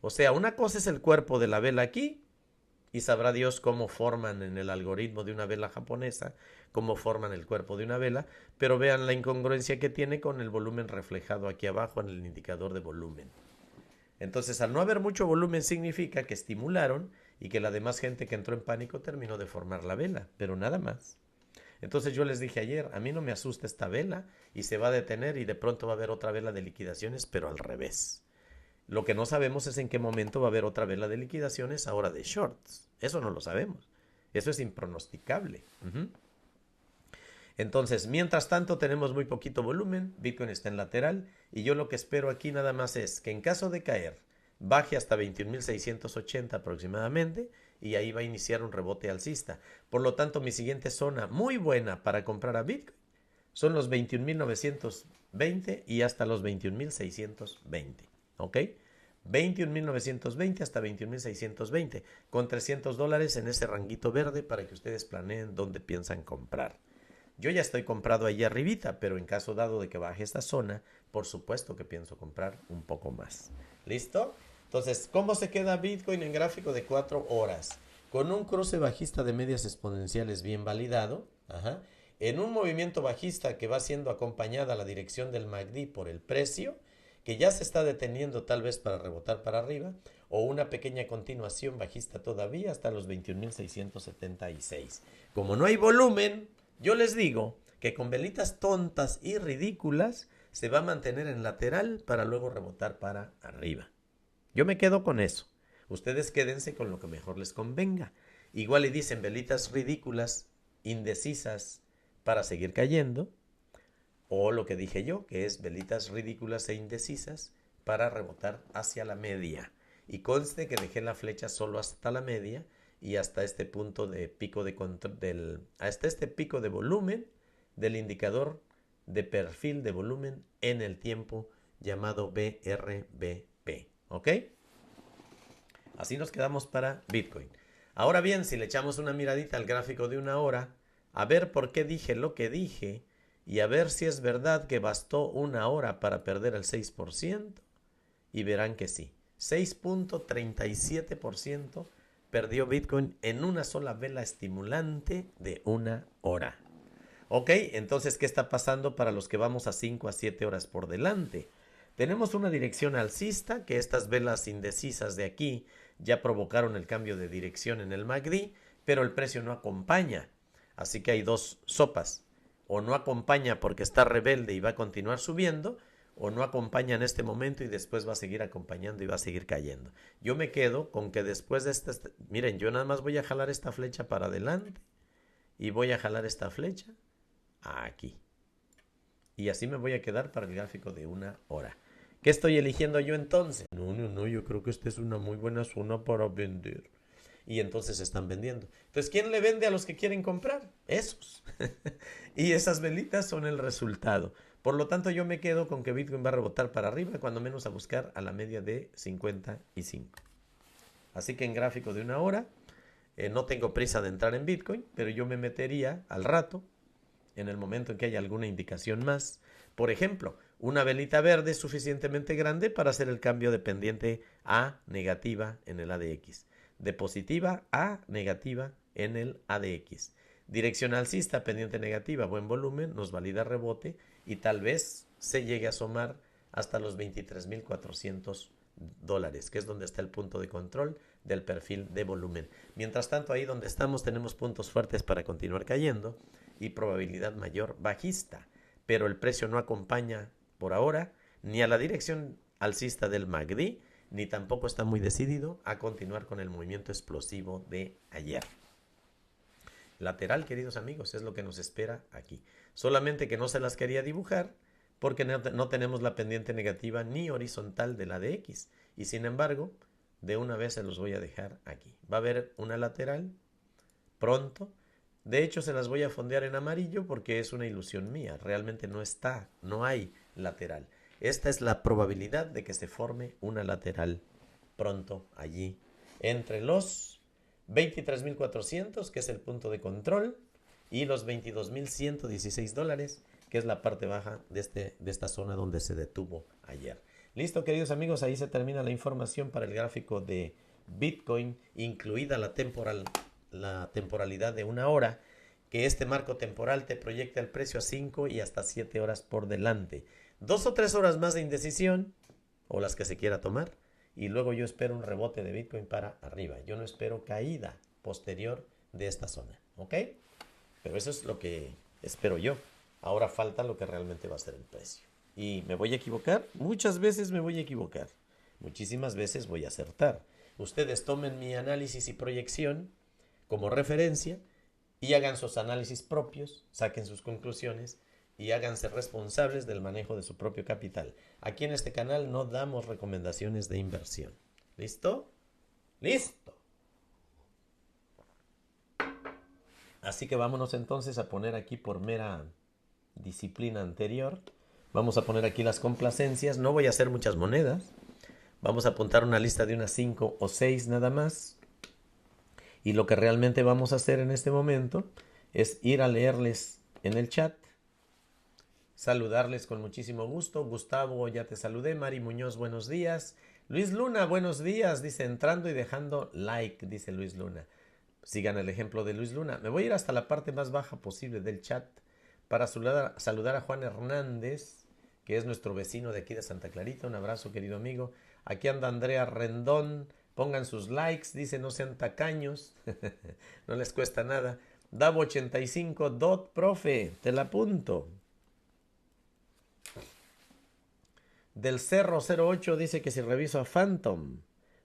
[SPEAKER 1] O sea, una cosa es el cuerpo de la vela aquí y sabrá Dios cómo forman en el algoritmo de una vela japonesa, cómo forman el cuerpo de una vela, pero vean la incongruencia que tiene con el volumen reflejado aquí abajo en el indicador de volumen. Entonces, al no haber mucho volumen significa que estimularon y que la demás gente que entró en pánico terminó de formar la vela, pero nada más. Entonces yo les dije ayer, a mí no me asusta esta vela y se va a detener y de pronto va a haber otra vela de liquidaciones, pero al revés. Lo que no sabemos es en qué momento va a haber otra vela de liquidaciones ahora de shorts. Eso no lo sabemos. Eso es impronosticable. Entonces, mientras tanto, tenemos muy poquito volumen. Bitcoin está en lateral. Y yo lo que espero aquí nada más es que en caso de caer, baje hasta 21.680 aproximadamente. Y ahí va a iniciar un rebote alcista. Por lo tanto, mi siguiente zona muy buena para comprar a Bitcoin son los 21.920 y hasta los 21.620. ¿Ok? 21.920 hasta 21.620 con $300 en ese ranguito verde para que ustedes planeen dónde piensan comprar. Yo ya estoy comprado allí arribita, pero en caso dado de que baje esta zona, por supuesto que pienso comprar un poco más. ¿Listo? Entonces, ¿cómo se queda Bitcoin en gráfico de 4 horas? Con un cruce bajista de medias exponenciales bien validado, en un movimiento bajista que va siendo acompañada a la dirección del MACD por el precio, que ya se está deteniendo tal vez para rebotar para arriba, o una pequeña continuación bajista todavía hasta los 21.676. Como no hay volumen, yo les digo que con velitas tontas y ridículas se va a mantener en lateral para luego rebotar para arriba. Yo me quedo con eso. Ustedes quédense con lo que mejor les convenga. Igual y dicen velitas ridículas, indecisas, para seguir cayendo. O lo que dije yo, que es velitas ridículas e indecisas para rebotar hacia la media. Y conste que dejé la flecha solo hasta la media y hasta este punto de pico de hasta este pico de volumen del indicador de perfil de volumen en el tiempo llamado BRBP. ¿Ok? Así nos quedamos para Bitcoin. Ahora bien, si le echamos una miradita al gráfico de una hora, a ver por qué dije lo que dije y a ver si es verdad que bastó una hora para perder el 6%, y verán que sí. 6.37% perdió Bitcoin en una sola vela estimulante de una hora. Ok, entonces, ¿qué está pasando para los que vamos a 5 a 7 horas por delante? Tenemos una dirección alcista, que estas velas indecisas de aquí ya provocaron el cambio de dirección en el MACD, pero el precio no acompaña. Así que hay dos sopas. O no acompaña porque está rebelde y va a continuar subiendo, o no acompaña en este momento y después va a seguir acompañando y va a seguir cayendo. Yo me quedo con que después de miren, yo nada más voy a jalar esta flecha para adelante y voy a jalar esta flecha aquí. Y así me voy a quedar para el gráfico de una hora. ¿Qué estoy eligiendo yo entonces? No, yo creo que esta es una muy buena zona para vender. Y entonces están vendiendo. Entonces, ¿quién le vende a los que quieren comprar? Esos. Y esas velitas son el resultado. Por lo tanto, yo me quedo con que Bitcoin va a rebotar para arriba, cuando menos a buscar a la media de 55. Así que en gráfico de una hora, no tengo prisa de entrar en Bitcoin, pero yo me metería al rato, en el momento en que haya alguna indicación más. Por ejemplo, una velita verde suficientemente grande para hacer el cambio de pendiente a negativa en el ADX. De positiva a negativa en el ADX. Dirección alcista, pendiente negativa, buen volumen, nos valida rebote y tal vez se llegue a asomar hasta los $23.400, que es donde está el punto de control del perfil de volumen. Mientras tanto, ahí donde estamos tenemos puntos fuertes para continuar cayendo y probabilidad mayor bajista, pero el precio no acompaña por ahora ni a la dirección alcista del MACD, ni tampoco está muy decidido a continuar con el movimiento explosivo de ayer. Lateral, queridos amigos, es lo que nos espera aquí. Solamente que no se las quería dibujar porque no tenemos la pendiente negativa ni horizontal de la DX. Y sin embargo, de una vez se los voy a dejar aquí. Va a haber una lateral pronto. De hecho, se las voy a fondear en amarillo porque es una ilusión mía. Realmente no hay lateral. Esta es la probabilidad de que se forme una lateral pronto allí entre los 23.400, que es el punto de control, y los $22.116, que es la parte baja de esta zona donde se detuvo ayer. Listo, queridos amigos, ahí se termina la información para el gráfico de Bitcoin, incluida la temporalidad de 1 hora, que este marco temporal te proyecta el precio a 5 y hasta 7 horas por delante. 2 o 3 horas más de indecisión, o las que se quiera tomar, y luego yo espero un rebote de Bitcoin para arriba. Yo no espero caída posterior de esta zona, ¿ok? Pero eso es lo que espero yo. Ahora falta lo que realmente va a ser el precio. ¿Y me voy a equivocar? Muchas veces me voy a equivocar. Muchísimas veces voy a acertar. Ustedes tomen mi análisis y proyección como referencia y hagan sus análisis propios, saquen sus conclusiones y háganse responsables del manejo de su propio capital. Aquí en este canal no damos recomendaciones de inversión. ¿Listo? ¡Listo! Así que vámonos entonces a poner aquí por mera disciplina anterior. Vamos a poner aquí las complacencias. No voy a hacer muchas monedas. Vamos a apuntar una lista de unas 5 o 6 nada más. Y lo que realmente vamos a hacer en este momento es ir a leerles en el chat. Saludarles con muchísimo gusto. Gustavo, ya te saludé. Mari Muñoz, buenos días. Luis Luna, buenos días. Dice, entrando y dejando like, dice Luis Luna. Sigan el ejemplo de Luis Luna. Me voy a ir hasta la parte más baja posible del chat para saludar a Juan Hernández, que es nuestro vecino de aquí de Santa Clarita. Un abrazo, querido amigo. Aquí anda Andrea Rendón. Pongan sus likes. Dice, no sean tacaños. No les cuesta nada. Davo85, dot, profe. Te la apunto. Del Cerro 08 dice que si reviso a Phantom.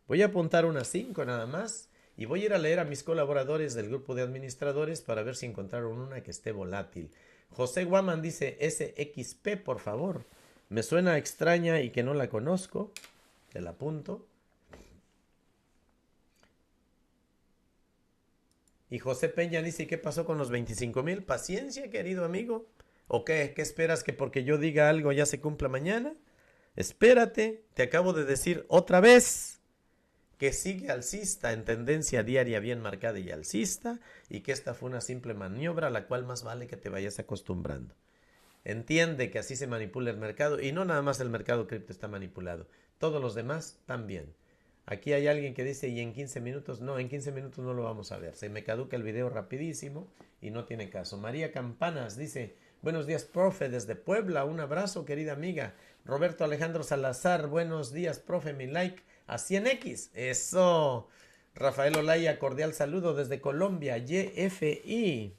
[SPEAKER 1] Voy a apuntar unas 5 nada más. Y voy a ir a leer a mis colaboradores del grupo de administradores para ver si encontraron una que esté volátil. José Guaman dice SXP, por favor. Me suena extraña y que no la conozco. Te la apunto. Y José Peña dice, ¿qué pasó con los 25,000? Paciencia, querido amigo. ¿O qué? ¿Qué esperas que porque yo diga algo ya se cumpla mañana? Espérate, te acabo de decir otra vez que sigue alcista en tendencia diaria bien marcada y alcista, y que esta fue una simple maniobra a la cual más vale que te vayas acostumbrando. Entiende que así se manipula el mercado, y no nada más el mercado cripto está manipulado, todos los demás también. Aquí hay alguien que dice, ¿y en 15 minutos? No, en 15 minutos no lo vamos a ver, se me caduca el video rapidísimo y no tiene caso. María Campanas dice, buenos días, profe, desde Puebla, un abrazo, querida amiga. Roberto Alejandro Salazar, buenos días, profe, mi like a 100x. Eso. Rafael Olaya, cordial saludo desde Colombia. YFI.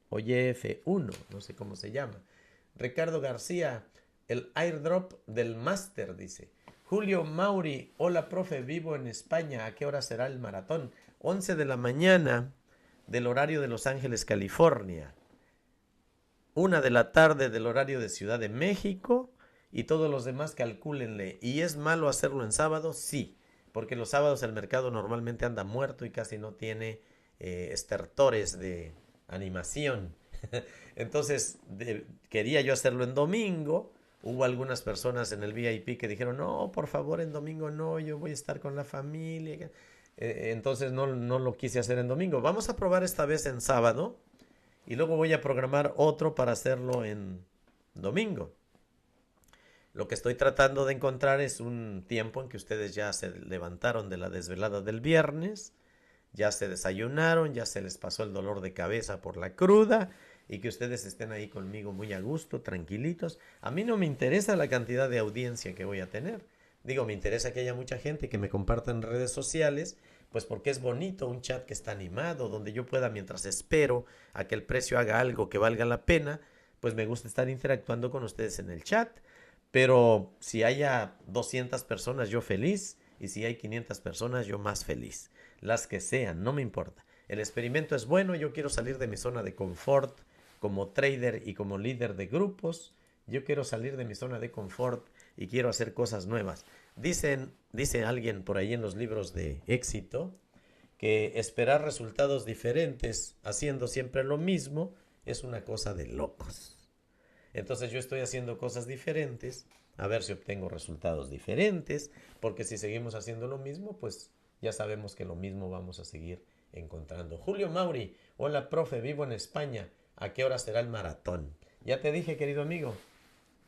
[SPEAKER 1] O YF1, no sé cómo se llama. Ricardo García, el airdrop del máster, dice. Julio Mauri, hola profe, vivo en España. ¿A qué hora será el maratón? 11 de la mañana del horario de Los Ángeles, California. 1 de la tarde del horario de Ciudad de México. Y todos los demás calcúlenle. ¿Y es malo hacerlo en sábado? Sí, porque los sábados el mercado normalmente anda muerto y casi no tiene estertores de animación. Entonces quería yo hacerlo en domingo. Hubo algunas personas en el VIP que dijeron, no, por favor, en domingo no, yo voy a estar con la familia. Entonces no lo quise hacer en domingo. Vamos a probar esta vez en sábado y luego voy a programar otro para hacerlo en domingo. Lo que estoy tratando de encontrar es un tiempo en que ustedes ya se levantaron de la desvelada del viernes, ya se desayunaron, ya se les pasó el dolor de cabeza por la cruda y que ustedes estén ahí conmigo muy a gusto, tranquilitos. A mí no me interesa la cantidad de audiencia que voy a tener. Digo, me interesa que haya mucha gente que me comparta en redes sociales, pues porque es bonito un chat que está animado, donde yo pueda, mientras espero a que el precio haga algo que valga la pena, pues me gusta estar interactuando con ustedes en el chat. Pero si haya 200 personas, yo feliz. Y si hay 500 personas, yo más feliz. Las que sean, no me importa. El experimento es bueno. Yo quiero salir de mi zona de confort como trader y como líder de grupos. Yo quiero salir de mi zona de confort y quiero hacer cosas nuevas. Dice alguien por ahí en los libros de éxito que esperar resultados diferentes haciendo siempre lo mismo es una cosa de locos. Entonces yo estoy haciendo cosas diferentes, a ver si obtengo resultados diferentes, porque si seguimos haciendo lo mismo, pues ya sabemos que lo mismo vamos a seguir encontrando. Julio Mauri, hola profe, vivo en España, ¿a qué hora será el maratón? Ya te dije, querido amigo,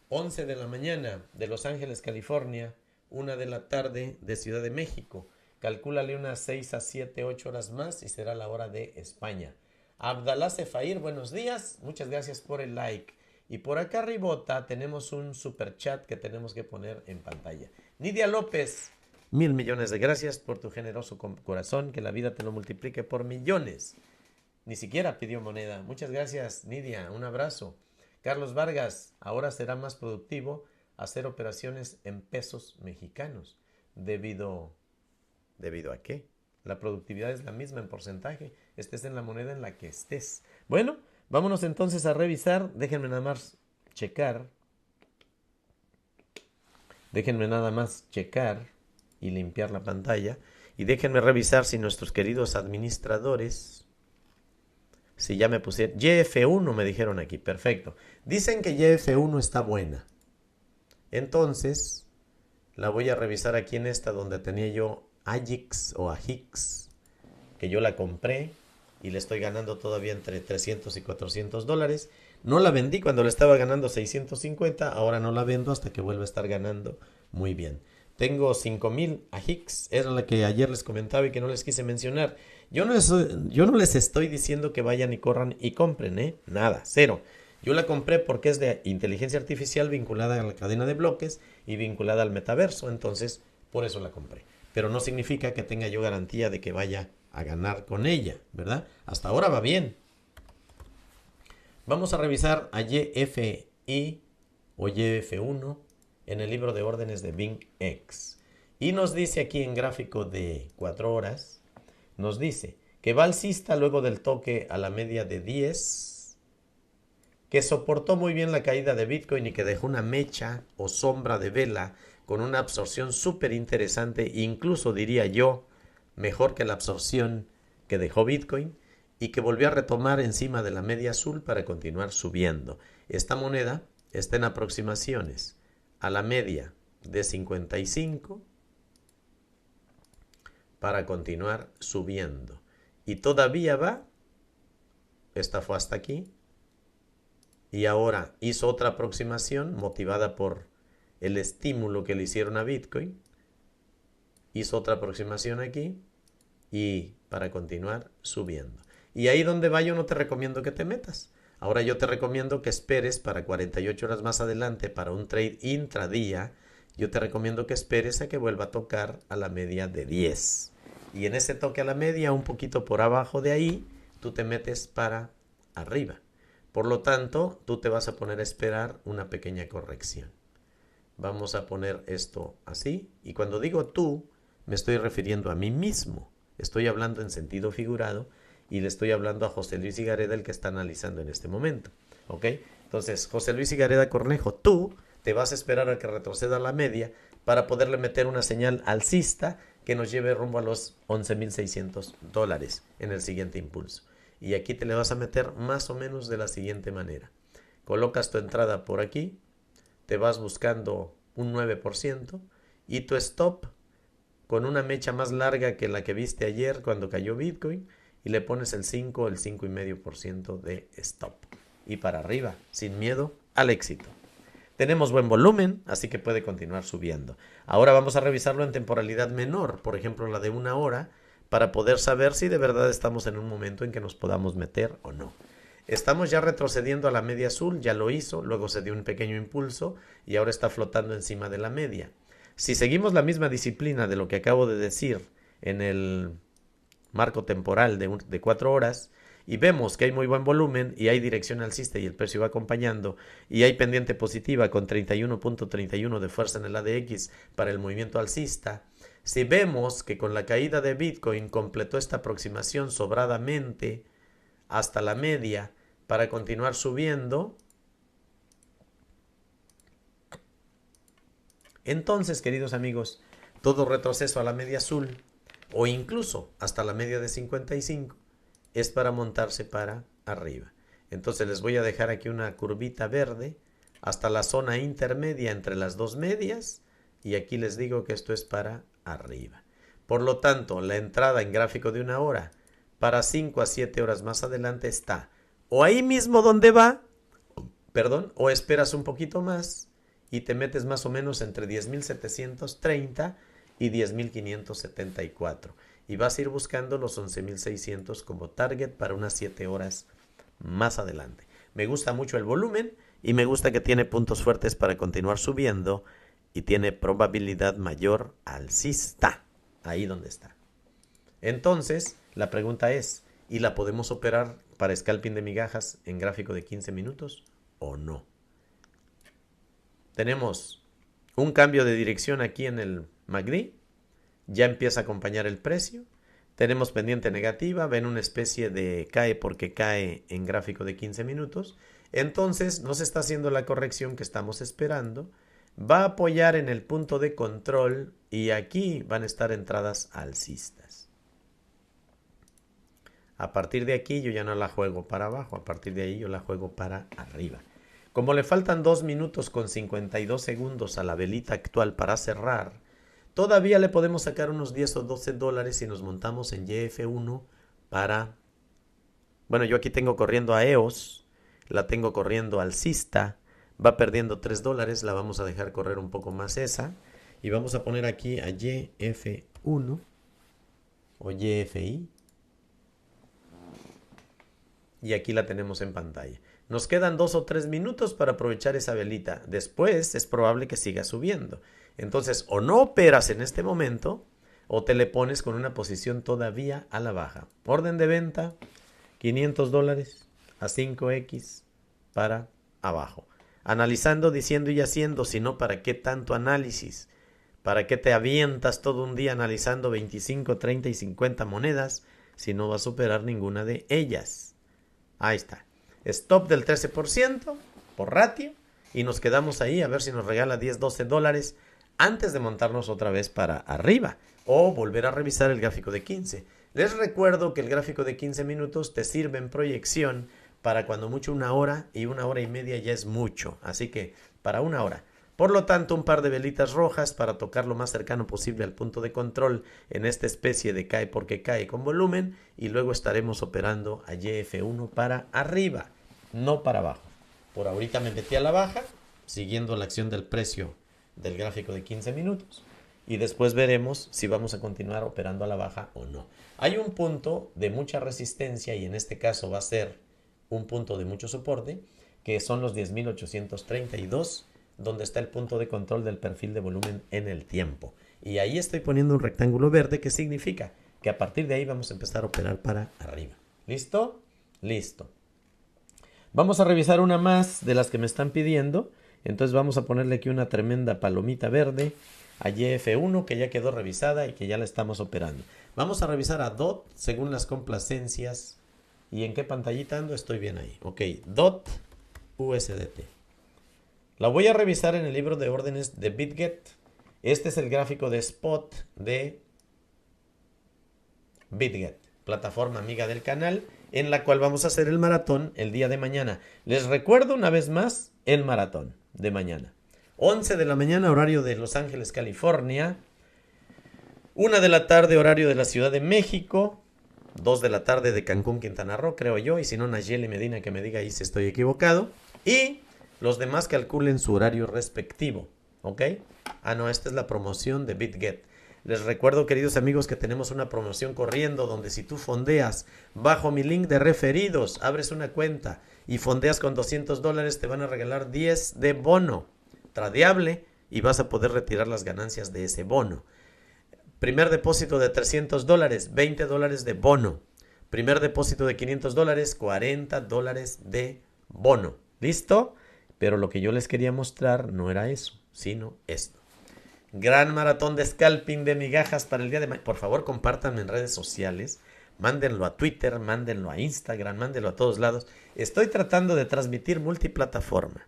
[SPEAKER 1] 11 de la mañana de Los Ángeles, California, 1 de la tarde de Ciudad de México. Calcúlale unas 6 a 7, 8 horas más y será la hora de España. Abdalá Sefair, buenos días. Muchas gracias por el like. Y por acá arribota tenemos un super chat que tenemos que poner en pantalla. Nidia López, 1.000.000.000 de gracias por tu generoso corazón. Que la vida te lo multiplique por millones. Ni siquiera pidió moneda. Muchas gracias, Nidia. Un abrazo. Carlos Vargas, ahora será más productivo hacer operaciones en pesos mexicanos. ¿Debido a qué? La productividad es la misma en porcentaje, estés en la moneda en la que estés. Bueno, vámonos entonces a revisar. Déjenme nada más checar y limpiar la pantalla. Y déjenme revisar si nuestros queridos administradores, si ya me pusieron YF1, me dijeron aquí, perfecto. Dicen que YF1 está buena. Entonces, la voy a revisar aquí en esta donde tenía yo Ajix o Ajix, que yo la compré y le estoy ganando todavía entre 300 y 400 dólares. No la vendí cuando le estaba ganando 650, ahora no la vendo hasta que vuelva a estar ganando muy bien. Tengo 5,000 Ajix, era la que ayer les comentaba y que no les quise mencionar. Yo no les estoy diciendo que vayan y corran y compren, nada, cero. Yo la compré porque es de inteligencia artificial vinculada a la cadena de bloques y vinculada al metaverso, entonces por eso la compré. Pero no significa que tenga yo garantía de que vaya a ganar con ella, ¿verdad? Hasta ahora va bien. Vamos a revisar a YFI o YF1 en el libro de órdenes de BingX. Y nos dice aquí en gráfico de 4 horas, nos dice que va alcista luego del toque a la media de 10, que soportó muy bien la caída de Bitcoin y que dejó una mecha o sombra de vela con una absorción súper interesante, incluso diría yo, mejor que la absorción que dejó Bitcoin, y que volvió a retomar encima de la media azul para continuar subiendo. Esta moneda está en aproximaciones a la media de 55 para continuar subiendo. Y todavía va, esta fue hasta aquí, y ahora hizo otra aproximación motivada por el estímulo que le hicieron a Bitcoin, hizo otra aproximación aquí y para continuar subiendo. Y ahí donde va yo no te recomiendo que te metas. Ahora yo te recomiendo que esperes para 48 horas más adelante para un trade intradía. Yo te recomiendo que esperes a que vuelva a tocar a la media de 10. Y en ese toque a la media, un poquito por abajo de ahí, tú te metes para arriba. Por lo tanto, tú te vas a poner a esperar una pequeña corrección. Vamos a poner esto así. Y cuando digo tú, me estoy refiriendo a mí mismo. Estoy hablando en sentido figurado y le estoy hablando a José Luis Higareda, el que está analizando en este momento. ¿Ok? Entonces, José Luis Higareda Cornejo, tú te vas a esperar a que retroceda la media para poderle meter una señal alcista que nos lleve rumbo a los 11,600 dólares en el siguiente impulso. Y aquí te le vas a meter más o menos de la siguiente manera. Colocas tu entrada por aquí, te vas buscando un 9% y tu stop con una mecha más larga que la que viste ayer cuando cayó Bitcoin y le pones el 5 o el 5,5% de stop. Y para arriba, sin miedo al éxito. Tenemos buen volumen, así que puede continuar subiendo. Ahora vamos a revisarlo en temporalidad menor, por ejemplo la de 1 hora, para poder saber si de verdad estamos en un momento en que nos podamos meter o no. Estamos ya retrocediendo a la media azul, ya lo hizo, luego se dio un pequeño impulso y ahora está flotando encima de la media. Si seguimos la misma disciplina de lo que acabo de decir en el marco temporal de 4 horas y vemos que hay muy buen volumen y hay dirección alcista y el precio va acompañando y hay pendiente positiva con 31.31 de fuerza en el ADX para el movimiento alcista, si vemos que con la caída de Bitcoin completó esta aproximación sobradamente hasta la media para continuar subiendo, entonces, queridos amigos, todo retroceso a la media azul o incluso hasta la media de 55 es para montarse para arriba. Entonces les voy a dejar aquí una curvita verde hasta la zona intermedia entre las dos medias y aquí les digo que esto es para arriba. Por lo tanto, la entrada en gráfico de 1 hora para 5 a 7 horas más adelante está o ahí mismo donde va, o esperas un poquito más y te metes más o menos entre 10,730 y 10.574. Y vas a ir buscando los 11.600 como target para unas 7 horas más adelante. Me gusta mucho el volumen y me gusta que tiene puntos fuertes para continuar subiendo y tiene probabilidad mayor alcista, ahí donde está. Entonces, la pregunta es, ¿y la podemos operar para scalping de migajas en gráfico de 15 minutos o no? Tenemos un cambio de dirección aquí en el MACD, ya empieza a acompañar el precio. Tenemos pendiente negativa, ven una especie de cae porque cae en gráfico de 15 minutos. Entonces no se está haciendo la corrección que estamos esperando. Va a apoyar en el punto de control y aquí van a estar entradas alcistas. A partir de aquí yo ya no la juego para abajo, a partir de ahí yo la juego para arriba. Como le faltan 2 minutos con 52 segundos a la velita actual para cerrar, todavía le podemos sacar unos 10 o 12 dólares si nos montamos en YF1 para... Bueno, yo aquí tengo corriendo a EOS, la tengo corriendo alcista, va perdiendo 3 dólares, la vamos a dejar correr un poco más esa. Y vamos a poner aquí a YF1 o YFI. Y aquí la tenemos en pantalla. Nos quedan 2 o 3 minutos para aprovechar esa velita. Después es probable que siga subiendo. Entonces, o no operas en este momento, o te le pones con una posición todavía a la baja. Orden de venta, 500 dólares a 5X para abajo. Analizando, diciendo y haciendo, si no, ¿para qué tanto análisis? ¿Para qué te avientas todo un día analizando 25, 30 y 50 monedas si no vas a superar ninguna de ellas? Ahí está. Stop del 13% por ratio y nos quedamos ahí a ver si nos regala 10, 12 dólares antes de montarnos otra vez para arriba o volver a revisar el gráfico de 15. Les recuerdo que el gráfico de 15 minutos te sirve en proyección para cuando mucho 1 hora y 1 hora y media ya es mucho. Así que para 1 hora. Por lo tanto, un par de velitas rojas para tocar lo más cercano posible al punto de control en esta especie de cae porque cae con volumen y luego estaremos operando a YF1 para arriba, no para abajo. Por ahorita me metí a la baja, siguiendo la acción del precio del gráfico de 15 minutos y después veremos si vamos a continuar operando a la baja o no. Hay un punto de mucha resistencia y en este caso va a ser un punto de mucho soporte que son los 10.832, donde está el punto de control del perfil de volumen en el tiempo. Y ahí estoy poniendo un rectángulo verde que significa que a partir de ahí vamos a empezar a operar para arriba. ¿Listo? Listo. Vamos a revisar una más de las que me están pidiendo. Entonces vamos a ponerle aquí una tremenda palomita verde a YF1 que ya quedó revisada y que ya la estamos operando. Vamos a revisar a DOT según las complacencias. ¿Y en qué pantallita ando? Estoy bien ahí. Ok, DOT USDT. La voy a revisar en el libro de órdenes de BitGet. Este es el gráfico de spot de BitGet, plataforma amiga del canal, en la cual vamos a hacer el maratón el día de mañana. Les recuerdo una vez más el maratón de mañana. 11 de la mañana, horario de Los Ángeles, California. 1 de la tarde, horario de la Ciudad de México. 2 de la tarde de Cancún, Quintana Roo, creo yo. Y si no, Nayeli Medina que me diga ahí si estoy equivocado. Y los demás calculen su horario respectivo, ¿ok? Ah, no, esta es la promoción de BitGet. Les recuerdo, queridos amigos, que tenemos una promoción corriendo donde si tú fondeas bajo mi link de referidos, abres una cuenta y fondeas con 200 dólares, te van a regalar 10 de bono tradeable y vas a poder retirar las ganancias de ese bono. Primer depósito de 300 dólares, 20 dólares de bono. Primer depósito de 500 dólares, 40 dólares de bono. ¿Listo? Pero lo que yo les quería mostrar no era eso, sino esto. Gran maratón de scalping de migajas para el día de mañana. Por favor, compártanme en redes sociales. Mándenlo a Twitter, mándenlo a Instagram, mándenlo a todos lados. Estoy tratando de transmitir multiplataforma.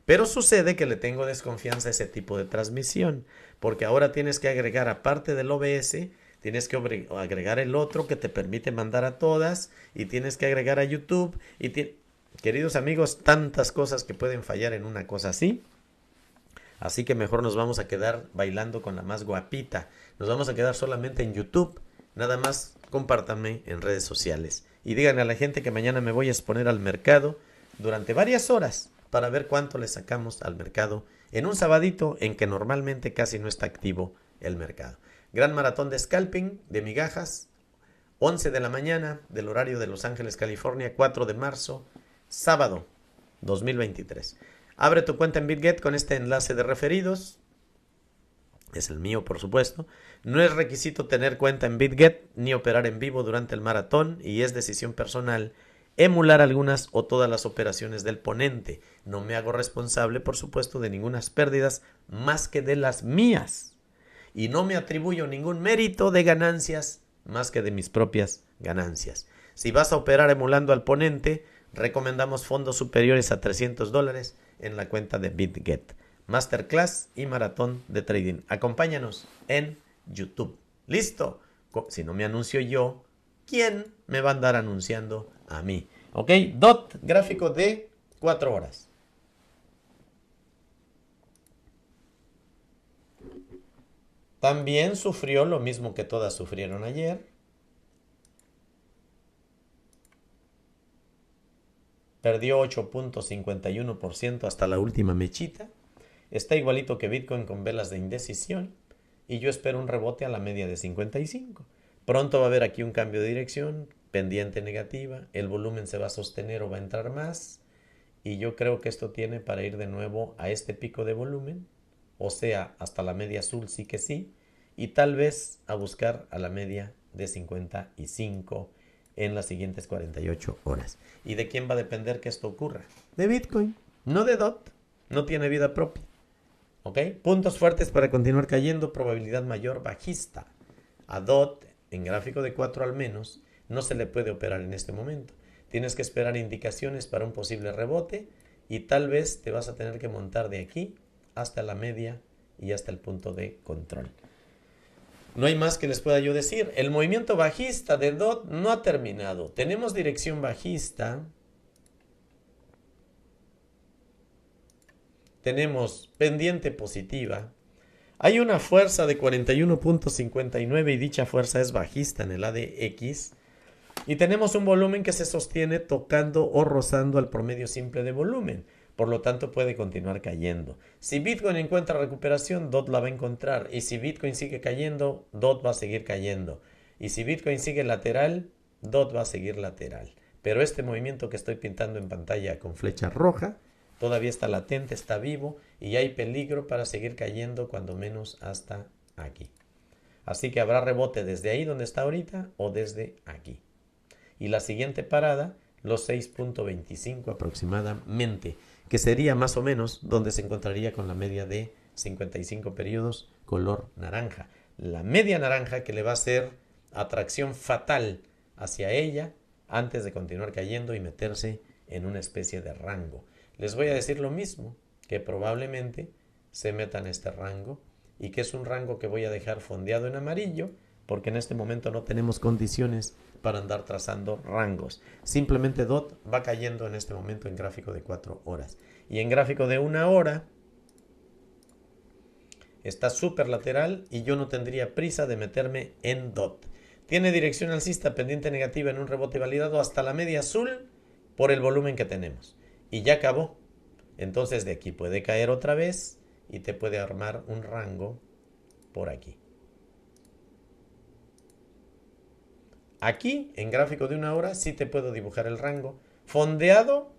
[SPEAKER 1] Pero sucede que le tengo desconfianza a ese tipo de transmisión. Porque ahora tienes que agregar, aparte del OBS, tienes que agregar el otro que te permite mandar a todas. Y tienes que agregar a YouTube. Queridos amigos, tantas cosas que pueden fallar en una cosa así. Así que mejor nos vamos a quedar bailando con la más guapita. Nos vamos a quedar solamente en YouTube. Nada más compártanme en redes sociales. Y díganle a la gente que mañana me voy a exponer al mercado durante varias horas para ver cuánto le sacamos al mercado en un sabadito en que normalmente casi no está activo el mercado. Gran maratón de scalping, de migajas, 11 de la mañana del horario de Los Ángeles, California, 4 de marzo, sábado 2023. Abre tu cuenta en BitGet con este enlace de referidos. Es el mío, por supuesto. No es requisito tener cuenta en BitGet ni operar en vivo durante el maratón y es decisión personal emular algunas o todas las operaciones del ponente. No me hago responsable, por supuesto, de ninguna pérdidas más que de las mías. Y no me atribuyo ningún mérito de ganancias más que de mis propias ganancias. Si vas a operar emulando al ponente, recomendamos fondos superiores a $300 en la cuenta de BitGet. Masterclass y maratón de trading. Acompáñanos en YouTube. ¿Listo? Si no me anuncio yo, ¿quién me va a andar anunciando a mí? Ok, DOT, gráfico de 4 horas. También sufrió lo mismo que todas sufrieron ayer. Perdió 8.51% hasta la última mechita. Está igualito que Bitcoin con velas de indecisión. Y yo espero un rebote a la media de 55. Pronto va a haber aquí un cambio de dirección, pendiente negativa. El volumen se va a sostener o va a entrar más. Y yo creo que esto tiene para ir de nuevo a este pico de volumen. O sea, hasta la media azul sí que sí. Y tal vez a buscar a la media de 55 en las siguientes 48 horas. ¿Y de quién va a depender que esto ocurra? De Bitcoin, no de DOT. No tiene vida propia. ¿Ok? Puntos fuertes para continuar cayendo, probabilidad mayor bajista. A DOT, en gráfico de 4 al menos, no se le puede operar en este momento. Tienes que esperar indicaciones para un posible rebote y tal vez te vas a tener que montar de aquí hasta la media y hasta el punto de control. No hay más que les pueda yo decir. El movimiento bajista de DOT no ha terminado. Tenemos dirección bajista. Tenemos pendiente positiva. Hay una fuerza de 41.59 y dicha fuerza es bajista en el ADX. Y tenemos un volumen que se sostiene tocando o rozando al promedio simple de volumen. Por lo tanto, puede continuar cayendo. Si Bitcoin encuentra recuperación, DOT la va a encontrar. Y si Bitcoin sigue cayendo, DOT va a seguir cayendo. Y si Bitcoin sigue lateral, DOT va a seguir lateral. Pero este movimiento que estoy pintando en pantalla con flecha roja todavía está latente, está vivo y hay peligro para seguir cayendo cuando menos hasta aquí. Así que habrá rebote desde ahí donde está ahorita o desde aquí. Y la siguiente parada, los 6.25 aproximadamente, que sería más o menos donde se encontraría con la media de 55 periodos color naranja. La media naranja que le va a hacer atracción fatal hacia ella antes de continuar cayendo y meterse en una especie de rango. Les voy a decir lo mismo, que probablemente se meta en este rango y que es un rango que voy a dejar fondeado en amarillo porque en este momento no tenemos condiciones para andar trazando rangos. Simplemente DOT va cayendo en este momento en gráfico de 4 horas. Y en gráfico de 1 hora está súper lateral y yo no tendría prisa de meterme en DOT. Tiene dirección alcista pendiente negativa en un rebote validado hasta la media azul por el volumen que tenemos. Y ya acabó. Entonces de aquí puede caer otra vez y te puede armar un rango por aquí. Aquí, en gráfico de 1 hora, sí te puedo dibujar el rango fondeado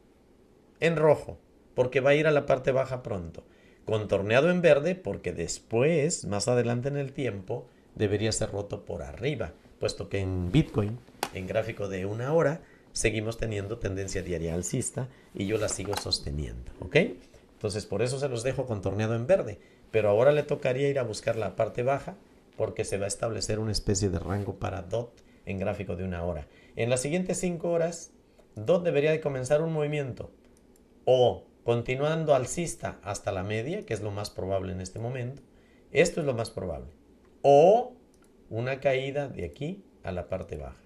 [SPEAKER 1] en rojo, porque va a ir a la parte baja pronto. Contorneado en verde, porque después, más adelante en el tiempo, debería ser roto por arriba, puesto que en Bitcoin, en gráfico de 1 hora, seguimos teniendo tendencia diaria alcista y yo la sigo sosteniendo, ¿ok? Entonces, por eso se los dejo contorneado en verde, pero ahora le tocaría ir a buscar la parte baja, porque se va a establecer una especie de rango para DOT en gráfico de 1 hora. En las siguientes 5 horas, DOT debería de comenzar un movimiento o continuando alcista hasta la media, que es lo más probable en este momento. Esto es lo más probable. O una caída de aquí a la parte baja.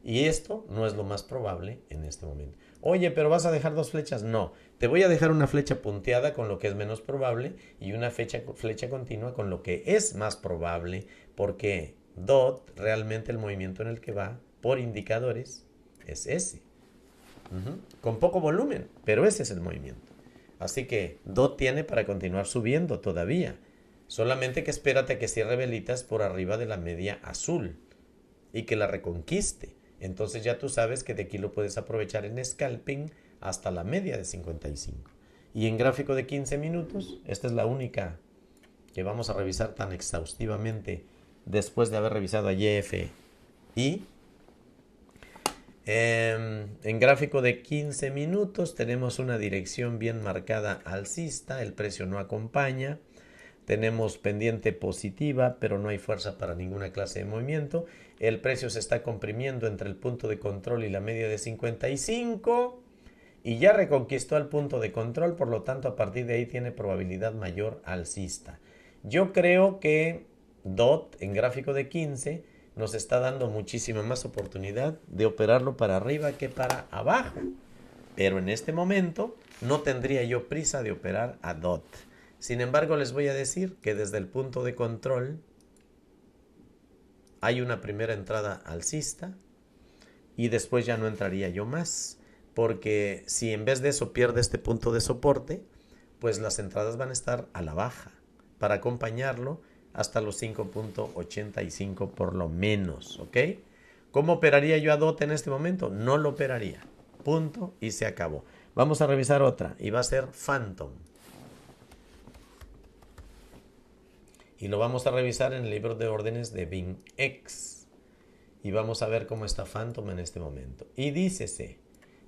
[SPEAKER 1] Y esto no es lo más probable en este momento. Oye, pero ¿vas a dejar 2 flechas? No, te voy a dejar una flecha punteada con lo que es menos probable y una flecha continua con lo que es más probable, porque DOT, realmente el movimiento en el que va por indicadores es ese. Con poco volumen, pero ese es el movimiento. Así que DOT tiene para continuar subiendo todavía. Solamente que espérate a que cierre velitas por arriba de la media azul y que la reconquiste. Entonces ya tú sabes que de aquí lo puedes aprovechar en scalping hasta la media de 55. Y en gráfico de 15 minutos, esta es la única que vamos a revisar tan exhaustivamente después de haber revisado a YFI. En gráfico de 15 minutos tenemos una dirección bien marcada alcista, el precio no acompaña, tenemos pendiente positiva, pero no hay fuerza para ninguna clase de movimiento, el precio se está comprimiendo entre el punto de control y la media de 55 y ya reconquistó el punto de control, por lo tanto a partir de ahí tiene probabilidad mayor alcista. Yo creo que DOT en gráfico de 15 nos está dando muchísima más oportunidad de operarlo para arriba que para abajo. Pero en este momento no tendría yo prisa de operar a DOT. Sin embargo, les voy a decir que desde el punto de control hay una primera entrada alcista y después ya no entraría yo más. Porque si en vez de eso pierde este punto de soporte, pues las entradas van a estar a la baja para acompañarlo hasta los 5.85 por lo menos, ¿ok? ¿Cómo operaría yo a DOT en este momento? No lo operaría. Punto y se acabó. Vamos a revisar otra y va a ser Phantom. Y lo vamos a revisar en el libro de órdenes de BingX. Y vamos a ver cómo está Phantom en este momento. Y dícese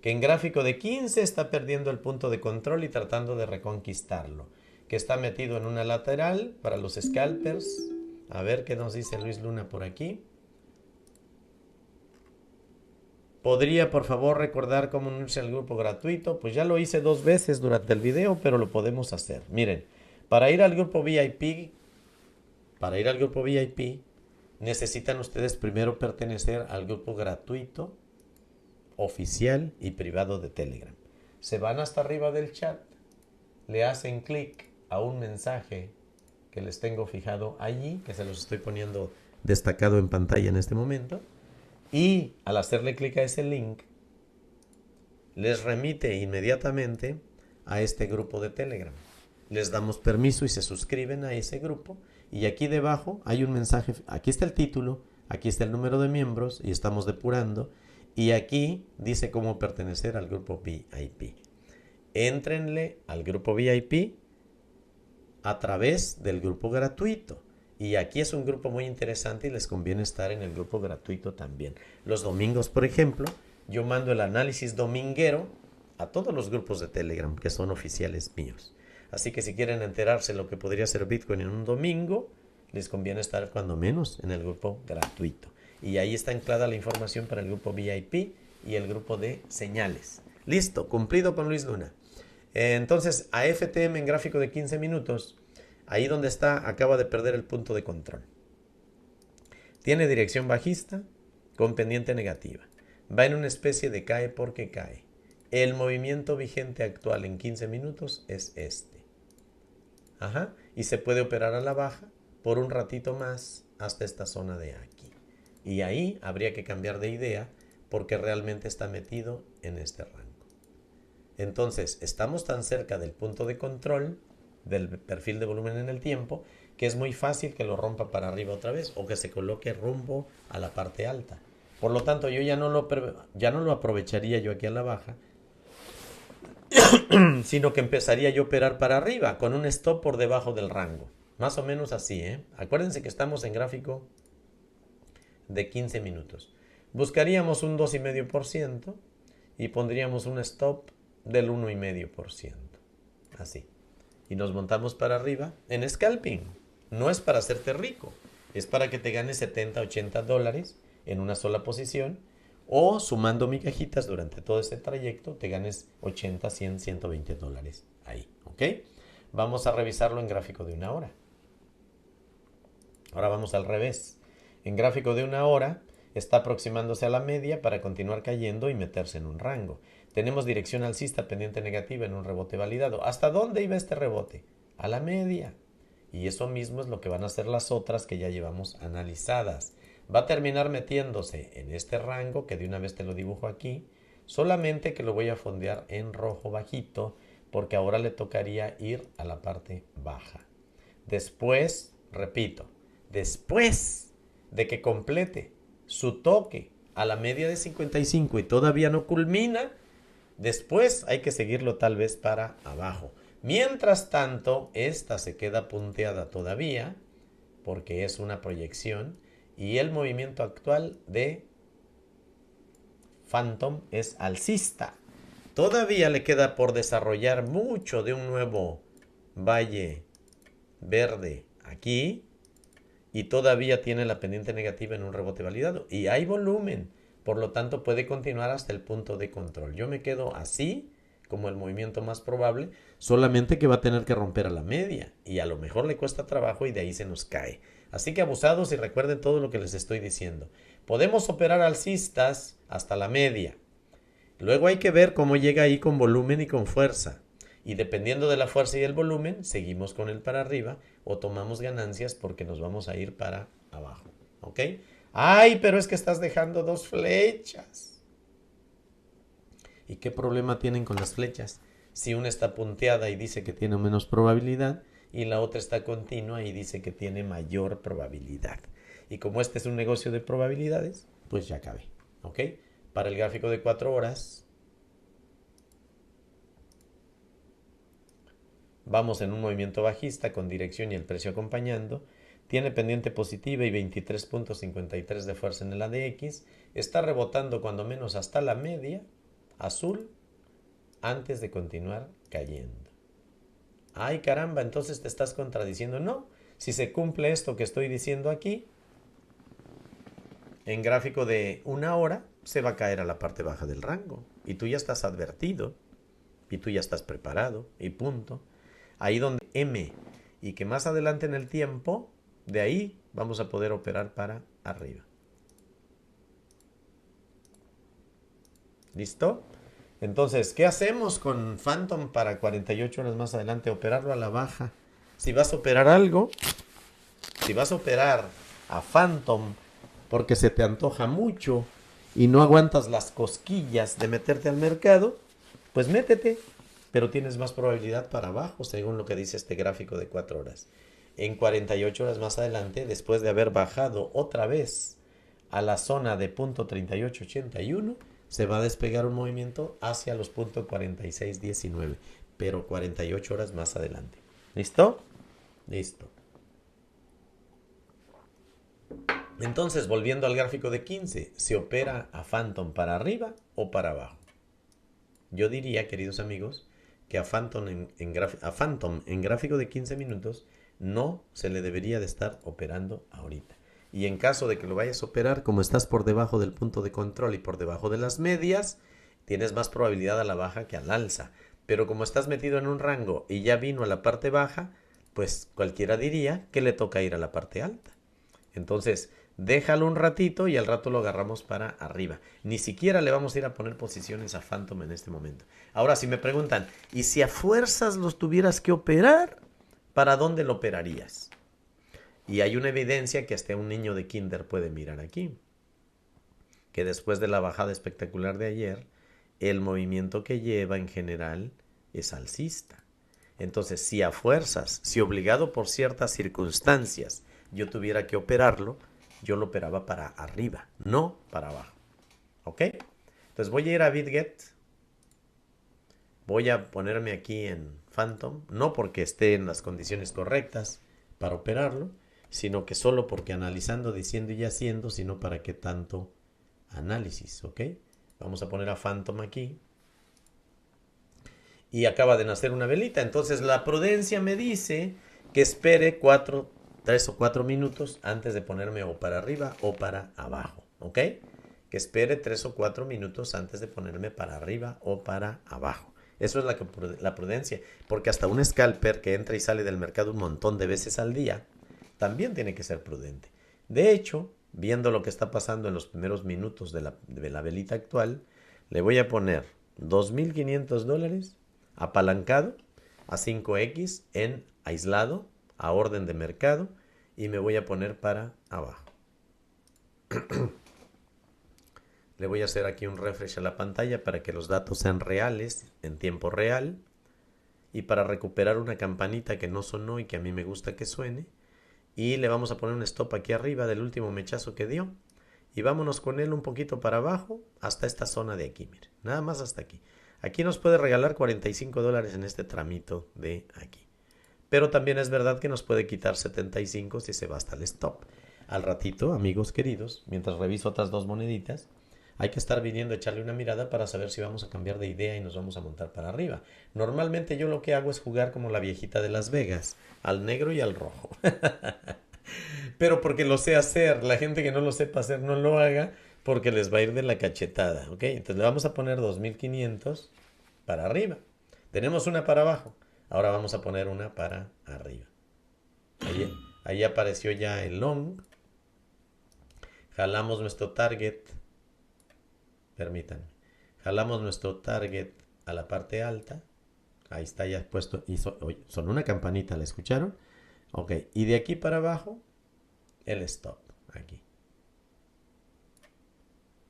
[SPEAKER 1] que en gráfico de 15 está perdiendo el punto de control y tratando de reconquistarlo. Que está metido en una lateral para los scalpers. A ver qué nos dice Luis Luna por aquí. ¿Podría por favor recordar cómo unirse al grupo gratuito? Pues ya lo hice 2 veces durante el video, pero lo podemos hacer. Miren, para ir al grupo VIP, necesitan ustedes primero pertenecer al grupo gratuito, oficial y privado de Telegram. Se van hasta arriba del chat, le hacen clic a un mensaje que les tengo fijado allí, que se los estoy poniendo destacado en pantalla en este momento, y al hacerle clic a ese link les remite inmediatamente a este grupo de Telegram. Les damos permiso y se suscriben a ese grupo y aquí debajo hay un mensaje, aquí está el título, aquí está el número de miembros y estamos depurando y aquí dice cómo pertenecer al grupo VIP. Éntrenle al grupo VIP a través del grupo gratuito. Y aquí es un grupo muy interesante y les conviene estar en el grupo gratuito también. Los domingos, por ejemplo, yo mando el análisis dominguero a todos los grupos de Telegram que son oficiales míos. Así que si quieren enterarse de lo que podría ser Bitcoin en un domingo, les conviene estar cuando menos en el grupo gratuito. Y ahí está anclada la información para el grupo VIP y el grupo de señales. Listo, cumplido con Luis Luna. Entonces, a FTM en gráfico de 15 minutos, ahí donde está, acaba de perder el punto de control. Tiene dirección bajista con pendiente negativa. Va en una especie de cae porque cae. El movimiento vigente actual en 15 minutos es este. Ajá. Y se puede operar a la baja por un ratito más hasta esta zona de aquí. Y ahí habría que cambiar de idea porque realmente está metido en este rango. Entonces, estamos tan cerca del punto de control del perfil de volumen en el tiempo que es muy fácil que lo rompa para arriba otra vez o que se coloque rumbo a la parte alta. Por lo tanto, yo ya no lo aprovecharía yo aquí a la baja, sino que empezaría yo a operar para arriba con un stop por debajo del rango. Más o menos así, ¿eh? Acuérdense que estamos en gráfico de 15 minutos. Buscaríamos un 2,5% y pondríamos un stop del 1,5%. Así. Y nos montamos para arriba en scalping. No es para hacerte rico. Es para que te ganes 70, 80 dólares en una sola posición. O sumando migajitas durante todo este trayecto, te ganes 80, 100, 120 dólares ahí. ¿Ok? Vamos a revisarlo en gráfico de una hora. Ahora vamos al revés. En gráfico de una hora está aproximándose a la media para continuar cayendo y meterse en un rango. Tenemos dirección alcista pendiente negativa en un rebote validado. ¿Hasta dónde iba este rebote? A la media. Y eso mismo es lo que van a hacer las otras que ya llevamos analizadas. Va a terminar metiéndose en este rango, que de una vez te lo dibujo aquí, solamente que lo voy a fondear en rojo bajito, porque ahora le tocaría ir a la parte baja. Después, repito, después de que complete su toque a la media de 55 y todavía no culmina, después hay que seguirlo tal vez para abajo. Mientras tanto, esta se queda punteada todavía porque es una proyección y el movimiento actual de Phantom es alcista. Todavía le queda por desarrollar mucho de un nuevo valle verde aquí y todavía tiene la pendiente negativa en un rebote validado y hay volumen, por lo tanto puede continuar hasta el punto de control. Yo me quedo así como el movimiento más probable, solamente que va a tener que romper a la media y a lo mejor le cuesta trabajo y de ahí se nos cae. Así que abusados y recuerden todo lo que les estoy diciendo. Podemos operar alcistas hasta la media. Luego hay que ver cómo llega ahí con volumen y con fuerza. Y dependiendo de la fuerza y el volumen, seguimos con él para arriba o tomamos ganancias porque nos vamos a ir para abajo. ¿Ok? Ay, pero es que estás dejando dos flechas. ¿Y qué problema tienen con las flechas? Si una está punteada y dice que tiene menos probabilidad y la otra está continua y dice que tiene mayor probabilidad. Y como este es un negocio de probabilidades, pues ya acabé. ¿Ok? Para el gráfico de 4 horas, vamos en un movimiento bajista con dirección y el precio acompañando. Tiene pendiente positiva y 23.53 de fuerza en el ADX. Está rebotando cuando menos hasta la media azul antes de continuar cayendo. Ay, caramba, entonces te estás contradiciendo. No, si se cumple esto que estoy diciendo aquí, en gráfico de una hora se va a caer a la parte baja del rango. Y tú ya estás advertido. Y tú ya estás preparado. Y punto. Ahí donde M. Y que más adelante en el tiempo, de ahí vamos a poder operar para arriba. ¿Listo? Entonces, ¿qué hacemos con Phantom para 48 horas más adelante? Operarlo a la baja. Si vas a operar algo, si vas a operar a Phantom porque se te antoja mucho y no aguantas las cosquillas de meterte al mercado, pues métete, pero tienes más probabilidad para abajo, según lo que dice este gráfico de 4 horas. En 48 horas más adelante, después de haber bajado otra vez a la zona de punto 3881, se va a despegar un movimiento hacia los puntos 4619, pero 48 horas más adelante. ¿Listo? Listo. Entonces, volviendo al gráfico de 15, ¿se opera a Phantom para arriba o para abajo? Yo diría, queridos amigos, que a Phantom en gráfico de 15 minutos no se le debería de estar operando ahorita. Y en caso de que lo vayas a operar, como estás por debajo del punto de control y por debajo de las medias, tienes más probabilidad a la baja que al alza. Pero como estás metido en un rango y ya vino a la parte baja, pues cualquiera diría que le toca ir a la parte alta. Entonces, déjalo un ratito y al rato lo agarramos para arriba. Ni siquiera le vamos a ir a poner posiciones a Phantom en este momento. Ahora, si me preguntan, ¿y si a fuerzas los tuvieras que operar? ¿Para dónde lo operarías? Y hay una evidencia que hasta un niño de kinder puede mirar aquí. Que después de la bajada espectacular de ayer, el movimiento que lleva en general es alcista. Entonces, si a fuerzas, si obligado por ciertas circunstancias, yo tuviera que operarlo, yo lo operaba para arriba, no para abajo. ¿Ok? Entonces voy a ir a BitGet. Voy a ponerme aquí en Phantom, no porque esté en las condiciones correctas para operarlo, sino que solo porque analizando, diciendo y haciendo, sino para qué tanto análisis. ¿Ok? Vamos a poner a Phantom aquí. Y acaba de nacer una velita. Entonces la prudencia me dice que espere 3 o 4 minutos antes de ponerme o para arriba o para abajo. ¿Ok? Que espere 3 o 4 minutos antes de ponerme para arriba o para abajo. Eso es la prudencia. Porque hasta un scalper que entra y sale del mercado un montón de veces al día, también tiene que ser prudente. De hecho, viendo lo que está pasando en los primeros minutos de la velita actual, le voy a poner $2,500 apalancado a 5X en aislado a orden de mercado y me voy a poner para abajo. Le voy a hacer aquí un refresh a la pantalla para que los datos sean reales en tiempo real y para recuperar una campanita que no sonó y que a mí me gusta que suene. Y le vamos a poner un stop aquí arriba del último mechazo que dio. Y vámonos con él un poquito para abajo hasta esta zona de aquí, mire. Nada más hasta aquí. Aquí nos puede regalar $45 en este tramito de aquí. Pero también es verdad que nos puede quitar 75 si se va hasta el stop. Al ratito, amigos queridos, mientras reviso otras dos moneditas, hay que estar viniendo a echarle una mirada para saber si vamos a cambiar de idea y nos vamos a montar para arriba. Normalmente yo lo que hago es jugar como la viejita de Las Vegas, al negro y al rojo. Pero porque lo sé hacer, la gente que no lo sepa hacer no lo haga porque les va a ir de la cachetada, ¿ok? Entonces le vamos a poner 2500 para arriba. Tenemos una para abajo, ahora vamos a poner una para arriba. Ahí apareció ya el long. Jalamos nuestro target. Permítanme. Jalamos nuestro target a la parte alta. Ahí está ya puesto. Y son una campanita, ¿la escucharon? Ok. Y de aquí para abajo, el stop. Aquí.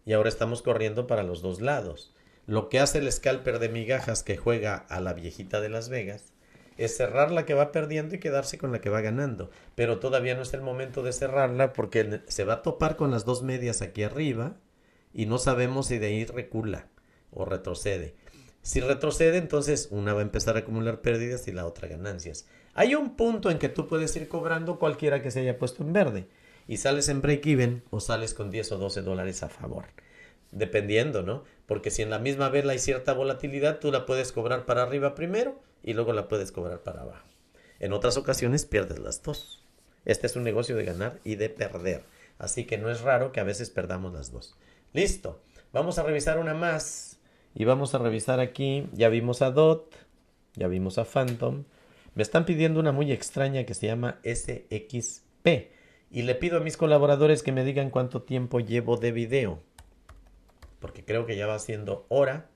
[SPEAKER 1] Y ahora estamos corriendo para los dos lados. Lo que hace el scalper de migajas que juega a la viejita de Las Vegas es cerrar la que va perdiendo y quedarse con la que va ganando. Pero todavía no es el momento de cerrarla porque se va a topar con las dos medias aquí arriba y no sabemos si de ahí recula o retrocede. Si retrocede, entonces una va a empezar a acumular pérdidas y la otra ganancias. Hay un punto en que tú puedes ir cobrando cualquiera que se haya puesto en verde y sales en break-even o sales con 10 o 12 dólares a favor. Dependiendo, ¿no? Porque si en la misma vela hay cierta volatilidad, tú la puedes cobrar para arriba primero y luego la puedes cobrar para abajo. En otras ocasiones pierdes las dos. Este es un negocio de ganar y de perder. Así que no es raro que a veces perdamos las dos. Listo. Vamos a revisar una más. Y vamos a revisar aquí. Ya vimos a DOT. Ya vimos a Phantom. Me están pidiendo una muy extraña que se llama SXP. Y le pido a mis colaboradores que me digan cuánto tiempo llevo de video. Porque creo que ya va siendo hora.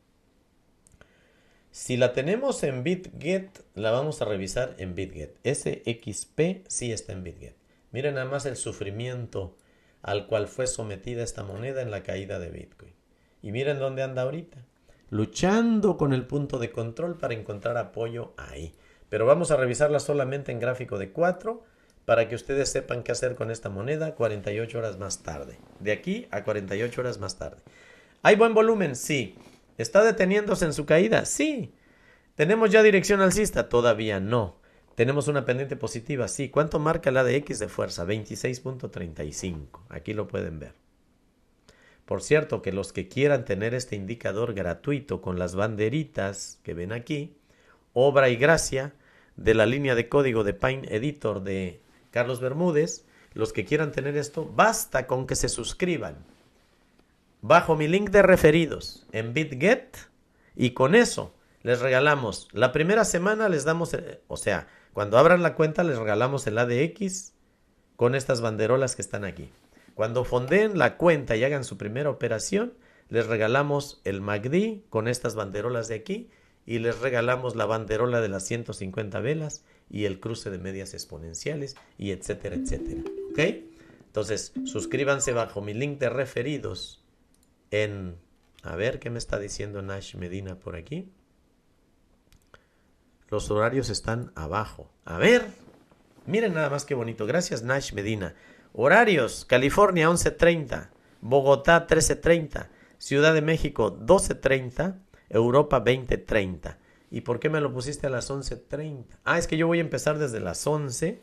[SPEAKER 1] Si la tenemos en BitGet, la vamos a revisar en BitGet. SXP sí está en BitGet. Miren nada más el sufrimiento al cual fue sometida esta moneda en la caída de Bitcoin. Y miren dónde anda ahorita. Luchando con el punto de control para encontrar apoyo ahí. Pero vamos a revisarla solamente en gráfico de 4 para que ustedes sepan qué hacer con esta moneda 48 horas más tarde. De aquí a 48 horas más tarde. ¿Hay buen volumen? Sí. ¿Está deteniéndose en su caída? Sí. ¿Tenemos ya dirección alcista? Todavía no. ¿Tenemos una pendiente positiva? Sí. ¿Cuánto marca el ADX de fuerza? 26.35. Aquí lo pueden ver. Por cierto, que los que quieran tener este indicador gratuito con las banderitas que ven aquí, obra y gracia de la línea de código de Pine Editor de Carlos Bermúdez, los que quieran tener esto, basta con que se suscriban bajo mi link de referidos en BitGet y con eso les regalamos, la primera semana les damos, o sea, cuando abran la cuenta les regalamos el ADX con estas banderolas que están aquí. Cuando fondeen la cuenta y hagan su primera operación, les regalamos el MACD con estas banderolas de aquí y les regalamos la banderola de las 150 velas y el cruce de medias exponenciales y etcétera, etcétera. ¿Ok? Entonces, suscríbanse bajo mi link de referidos en... A ver, ¿qué me está diciendo Nash Medina por aquí? Los horarios están abajo. A ver, miren nada más qué bonito. Gracias, Nash Medina. Horarios: California 11:30, Bogotá 13:30, Ciudad de México 12:30, Europa 20:30. ¿Y por qué me lo pusiste a las 11:30? Ah, es que yo voy a empezar desde las 11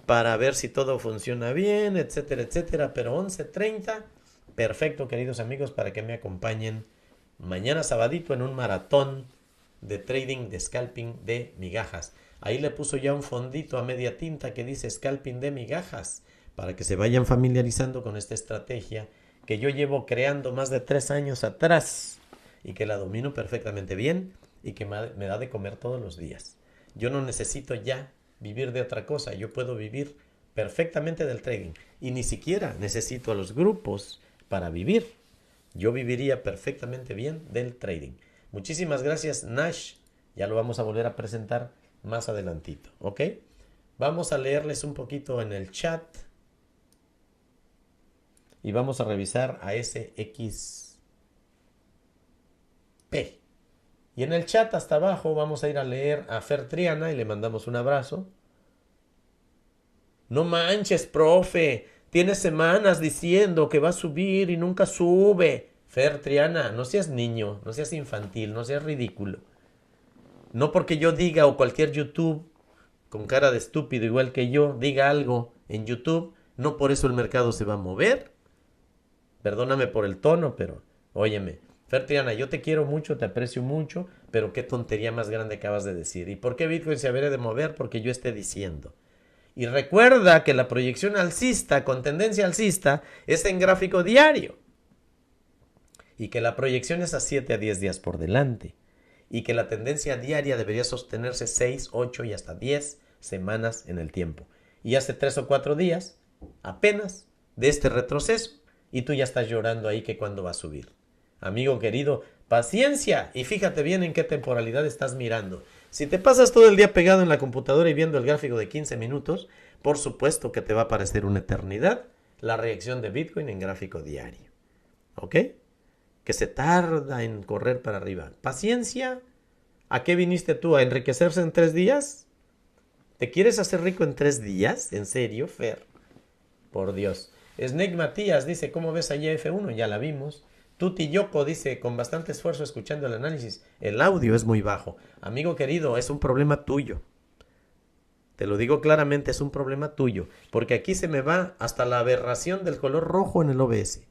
[SPEAKER 1] para ver si todo funciona bien, etcétera, etcétera. Pero 11:30, perfecto, queridos amigos, para que me acompañen mañana sabadito en un maratón de trading, de scalping de migajas. Ahí le puso ya un fondito a media tinta que dice scalping de migajas, para que se vayan familiarizando con esta estrategia que yo llevo creando más de 3 años atrás y que la domino perfectamente bien y que me da de comer todos los días. Yo no necesito ya vivir de otra cosa, yo puedo vivir perfectamente del trading y ni siquiera necesito a los grupos para vivir. Yo viviría perfectamente bien del trading. Muchísimas gracias, Nash. Ya lo vamos a volver a presentar más adelantito, ¿ok? Vamos a leerles un poquito en el chat. Y vamos a revisar a SXP. Y en el chat hasta abajo vamos a ir a leer a Fer Triana y le mandamos un abrazo. No manches, profe. Tiene semanas diciendo que va a subir y nunca sube. Fer Triana, no seas niño, no seas infantil, no seas ridículo. No porque yo diga o cualquier YouTube con cara de estúpido igual que yo diga algo en YouTube, no por eso el mercado se va a mover. Perdóname por el tono, pero óyeme. Fer Triana, yo te quiero mucho, te aprecio mucho, pero qué tontería más grande acabas de decir. ¿Y por qué Bitcoin se habría de mover? Porque yo esté diciendo. Y recuerda que la proyección alcista con tendencia alcista es en gráfico diario. Y que la proyección es a 7 a 10 días por delante. Y que la tendencia diaria debería sostenerse 6, 8 y hasta 10 semanas en el tiempo. Y hace 3 o 4 días, apenas, de este retroceso. Y tú ya estás llorando ahí que cuándo va a subir. Amigo querido, paciencia. Y fíjate bien en qué temporalidad estás mirando. Si te pasas todo el día pegado en la computadora y viendo el gráfico de 15 minutos, por supuesto que te va a parecer una eternidad la reacción de Bitcoin en gráfico diario. ¿Ok? Que se tarda en correr para arriba. Paciencia. ¿A qué viniste tú? ¿A enriquecerse en 3 días? ¿Te quieres hacer rico en 3 días? ¿En serio, Fer? Por Dios. Snake Matías dice, ¿cómo ves a YF1? Ya la vimos. Tuti Yoko dice, con bastante esfuerzo escuchando el análisis, el audio es muy bajo. Amigo querido, es un problema tuyo. Te lo digo claramente, es un problema tuyo. Porque aquí se me va hasta la aberración del color rojo en el OBS.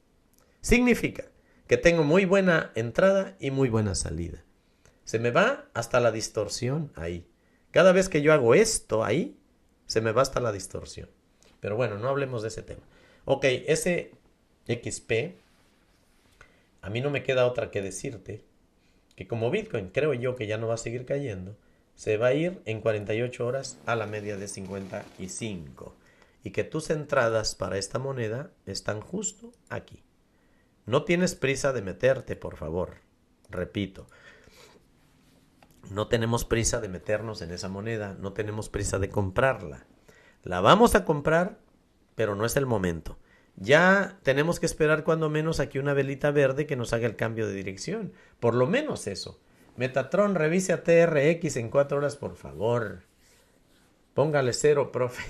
[SPEAKER 1] Significa que tengo muy buena entrada y muy buena salida. Se me va hasta la distorsión ahí. Cada vez que yo hago esto ahí, se me va hasta la distorsión. Pero bueno, no hablemos de ese tema. Ok, ese XP, a mí no me queda otra que decirte que como Bitcoin creo yo que ya no va a seguir cayendo, se va a ir en 48 horas a la media de 55. Y que tus entradas para esta moneda están justo aquí. No tienes prisa de meterte, por favor. Repito, no tenemos prisa de meternos en esa moneda, no tenemos prisa de comprarla. La vamos a comprar, pero no es el momento. Ya tenemos que esperar cuando menos aquí una velita verde que nos haga el cambio de dirección. Por lo menos eso. Metatron, revise a TRX en 4 horas, por favor. Póngale 0, profe.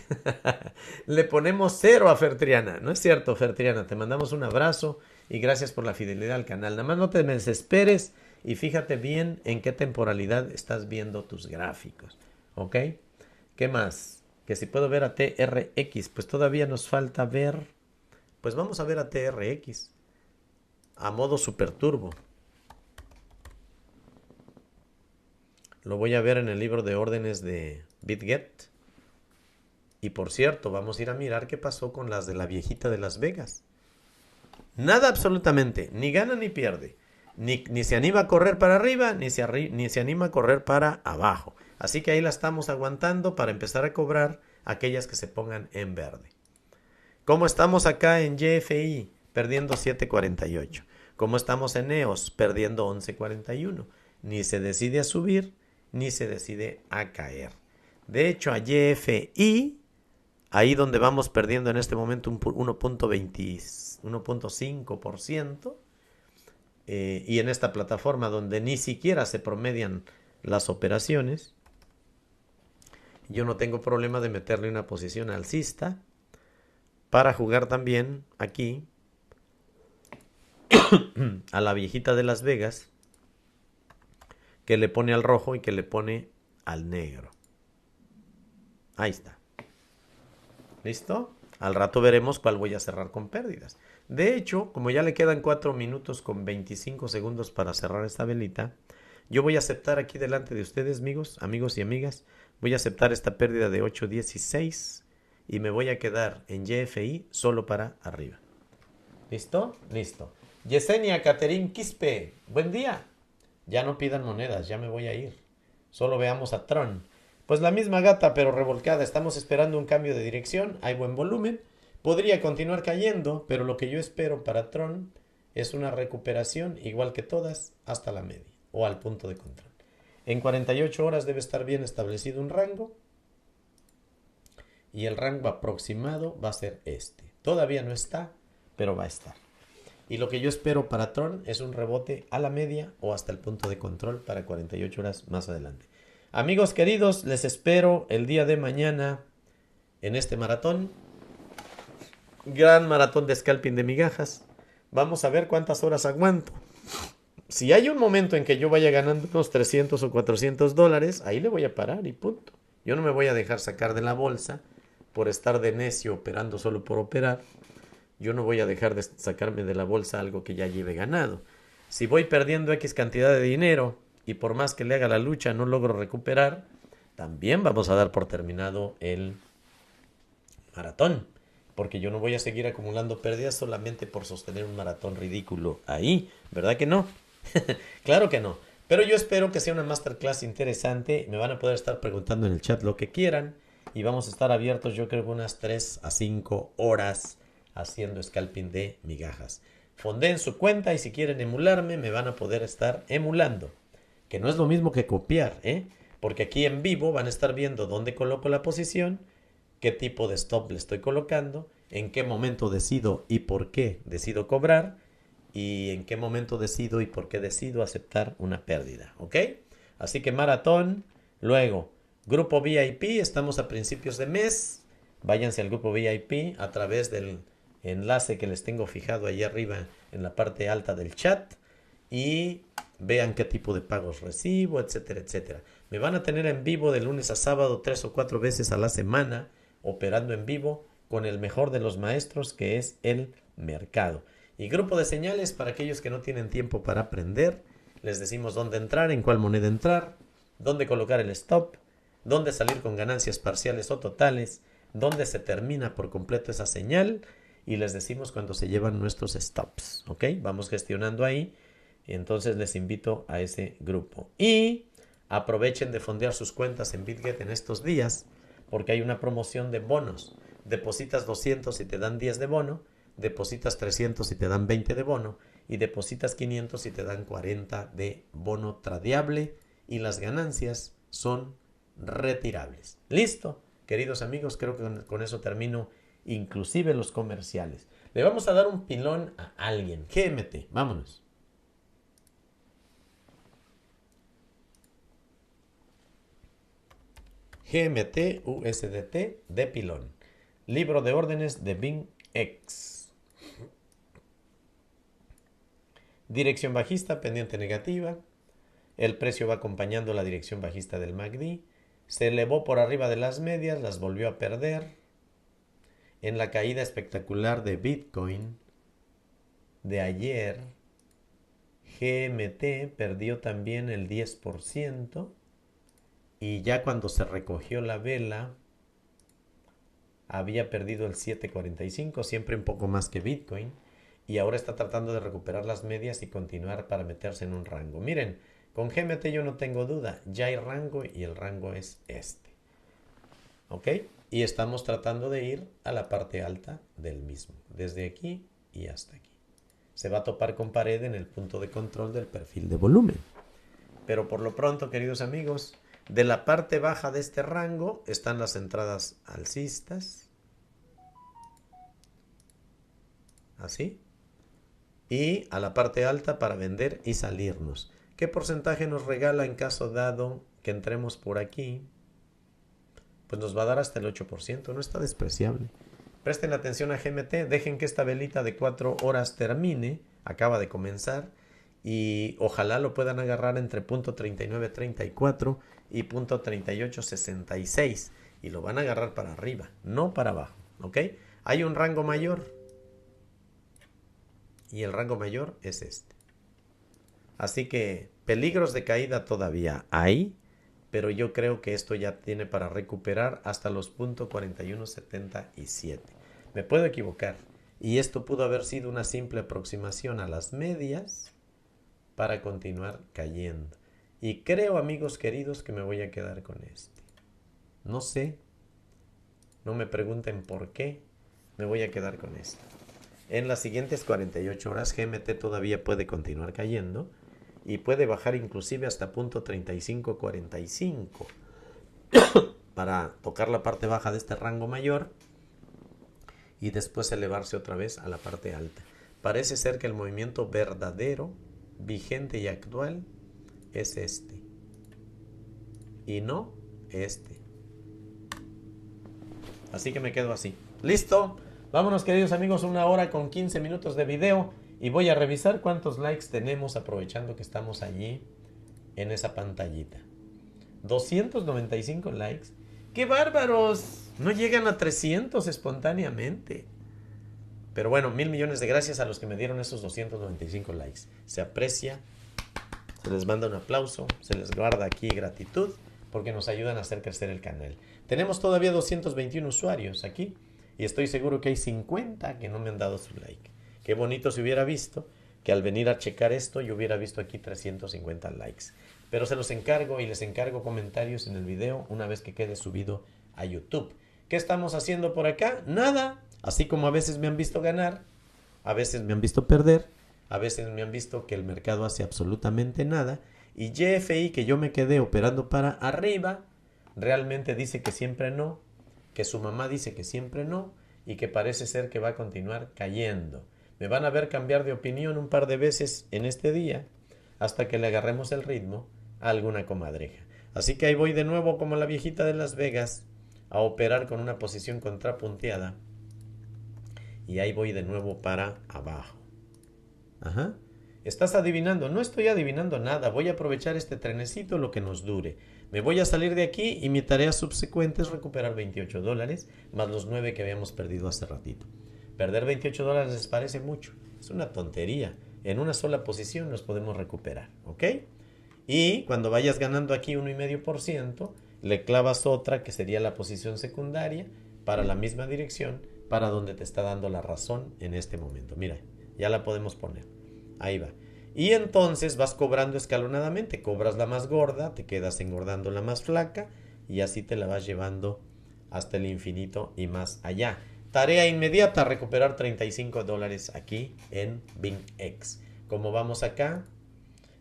[SPEAKER 1] Le ponemos 0 a Fertriana. No es cierto, Fertriana. Te mandamos un abrazo y gracias por la fidelidad al canal. Nada más no te desesperes y fíjate bien en qué temporalidad estás viendo tus gráficos. ¿Ok? ¿Qué más? Que si puedo ver a TRX. Pues todavía nos falta ver. Pues vamos a ver a TRX. A modo super turbo. Lo voy a ver en el libro de órdenes de BitGet. Y por cierto, vamos a ir a mirar qué pasó con las de la viejita de Las Vegas. Nada absolutamente, ni gana ni pierde. Ni se anima a correr para arriba, ni se anima a correr para abajo. Así que ahí la estamos aguantando para empezar a cobrar aquellas que se pongan en verde. ¿Cómo estamos acá en YFI? Perdiendo 7.48. ¿Cómo estamos en EOS? Perdiendo 11.41. Ni se decide a subir, ni se decide a caer. De hecho, a YFI... ahí donde vamos perdiendo en este momento un 1.5%. Y en esta plataforma donde ni siquiera se promedian las operaciones, yo no tengo problema de meterle una posición alcista para jugar también aquí a la viejita de Las Vegas, que le pone al rojo y que le pone al negro. Ahí está. ¿Listo? Al rato veremos cuál voy a cerrar con pérdidas. De hecho, como ya le quedan 4 minutos con 25 segundos para cerrar esta velita, yo voy a aceptar aquí delante de ustedes, amigos y amigas, voy a aceptar esta pérdida de 8.16 y me voy a quedar en YFI solo para arriba. ¿Listo? Listo. Yesenia Caterín Quispe, buen día. Ya no pidan monedas, ya me voy a ir. Solo veamos a Tron. Pues la misma gata pero revolcada, estamos esperando un cambio de dirección, hay buen volumen, podría continuar cayendo, pero lo que yo espero para Tron es una recuperación igual que todas hasta la media o al punto de control. En 48 horas debe estar bien establecido un rango y el rango aproximado va a ser este. Todavía no está, pero va a estar. Y lo que yo espero para Tron es un rebote a la media o hasta el punto de control para 48 horas más adelante. Amigos queridos, les espero el día de mañana en este maratón. Gran maratón de scalping de migajas. Vamos a ver cuántas horas aguanto. Si hay un momento en que yo vaya ganando unos 300 o 400 dólares, ahí le voy a parar y punto. Yo no me voy a dejar sacar de la bolsa por estar de necio operando solo por operar. Yo no voy a dejar de sacarme de la bolsa algo que ya lleve ganado. Si voy perdiendo X cantidad de dinero y por más que le haga la lucha no logro recuperar, también vamos a dar por terminado el maratón. Porque yo no voy a seguir acumulando pérdidas solamente por sostener un maratón ridículo ahí. ¿Verdad que no? Claro que no. Pero yo espero que sea una masterclass interesante. Me van a poder estar preguntando en el chat lo que quieran. Y vamos a estar abiertos yo creo que unas 3 a 5 horas haciendo scalping de migajas. Fondeen su cuenta y si quieren emularme me van a poder estar emulando. Que no es lo mismo que copiar, ¿eh? Porque aquí en vivo van a estar viendo dónde coloco la posición, qué tipo de stop le estoy colocando, en qué momento decido y por qué decido cobrar y en qué momento decido y por qué decido aceptar una pérdida, ¿ok? Así que maratón, luego grupo VIP, estamos a principios de mes, váyanse al grupo VIP a través del enlace que les tengo fijado ahí arriba en la parte alta del chat y vean qué tipo de pagos recibo, etcétera, etcétera. Me van a tener en vivo de lunes a sábado 3 o 4 veces a la semana, operando en vivo con el mejor de los maestros que es el mercado. Y grupo de señales para aquellos que no tienen tiempo para aprender. Les decimos dónde entrar, en cuál moneda entrar, dónde colocar el stop, dónde salir con ganancias parciales o totales, dónde se termina por completo esa señal y les decimos cuando se llevan nuestros stops. ¿Ok? Vamos gestionando ahí. Y entonces les invito a ese grupo. Y aprovechen de fondear sus cuentas en BitGet en estos días porque hay una promoción de bonos. Depositas 200 y te dan 10 de bono, depositas 300 y te dan 20 de bono y depositas 500 y te dan 40 de bono tradeable y las ganancias son retirables. ¿Listo? Queridos amigos, creo que con eso termino inclusive los comerciales. Le vamos a dar un pilón a alguien. GMT, vámonos. GMT USDT de pilón. Libro de órdenes de BingX. Dirección bajista, pendiente negativa. El precio va acompañando la dirección bajista del MACD. Se elevó por arriba de las medias, las volvió a perder. En la caída espectacular de Bitcoin de ayer, GMT perdió también el 10%. Y ya cuando se recogió la vela, había perdido el 7.45, siempre un poco más que Bitcoin. Y ahora está tratando de recuperar las medias y continuar para meterse en un rango. Miren, con GMT yo no tengo duda. Ya hay rango y el rango es este. ¿Ok? Y estamos tratando de ir a la parte alta del mismo. Desde aquí y hasta aquí. Se va a topar con pared en el punto de control del perfil de volumen. Pero por lo pronto, queridos amigos, de la parte baja de este rango están las entradas alcistas. Así. Y a la parte alta para vender y salirnos. ¿Qué porcentaje nos regala en caso dado que entremos por aquí? Pues nos va a dar hasta el 8%. No está despreciable. Presten atención a GMT. Dejen que esta velita de 4 horas termine. Acaba de comenzar. Y ojalá lo puedan agarrar entre punto 39.34 y punto 38.66 y lo van a agarrar para arriba, no para abajo, ¿ok? Hay un rango mayor y el rango mayor es este. Así que peligros de caída todavía hay, pero yo creo que esto ya tiene para recuperar hasta los punto 41.77. Me puedo equivocar y esto pudo haber sido una simple aproximación a las medias para continuar cayendo. Y creo, amigos queridos, que me voy a quedar con este. No sé. No me pregunten por qué. Me voy a quedar con este. En las siguientes 48 horas GMT todavía puede continuar cayendo. Y puede bajar inclusive hasta punto 35.45. Para tocar la parte baja de este rango mayor. Y después elevarse otra vez a la parte alta. Parece ser que el movimiento verdadero, vigente y actual es este. Y no este. Así que me quedo así. ¿Listo? Vámonos, queridos amigos, 1 hora con 15 minutos de video. Y voy a revisar cuántos likes tenemos aprovechando que estamos allí en esa pantallita. 295 likes. ¡Qué bárbaros! No llegan a 300 espontáneamente. Pero bueno, 1,000 millones de gracias a los que me dieron esos 295 likes. Se aprecia, se les manda un aplauso, se les guarda aquí gratitud porque nos ayudan a hacer crecer el canal. Tenemos todavía 221 usuarios aquí y estoy seguro que hay 50 que no me han dado su like. Qué bonito se hubiera visto que al venir a checar esto yo hubiera visto aquí 350 likes. Pero se los encargo y les encargo comentarios en el video una vez que quede subido a YouTube. ¿Qué estamos haciendo por acá? Nada. Así como a veces me han visto ganar, a veces me han visto perder, a veces me han visto que el mercado hace absolutamente nada. Y GFI, que yo me quedé operando para arriba, realmente dice que siempre no, que su mamá dice que siempre no, y que parece ser que va a continuar cayendo. Me van a ver cambiar de opinión un par de veces en este día, hasta que le agarremos el ritmo a alguna comadreja. Así que ahí voy de nuevo como la viejita de Las Vegas, a operar con una posición contrapunteada. Y ahí voy de nuevo para abajo. Ajá. Estás adivinando. No estoy adivinando nada. Voy a aprovechar este trenecito lo que nos dure. Me voy a salir de aquí y mi tarea subsecuente es recuperar $28 más los 9 que habíamos perdido hace ratito. Perder $28 les parece mucho. Es una tontería. En una sola posición nos podemos recuperar. ¿Ok? Y cuando vayas ganando aquí 1,5%, le clavas otra que sería la posición secundaria para la misma dirección, para donde te está dando la razón en este momento. Mira, ya la podemos poner. Ahí va. Y entonces vas cobrando escalonadamente. Cobras la más gorda, te quedas engordando la más flaca y así te la vas llevando hasta el infinito y más allá. Tarea inmediata, recuperar $35 aquí en BingX. ¿Cómo vamos acá?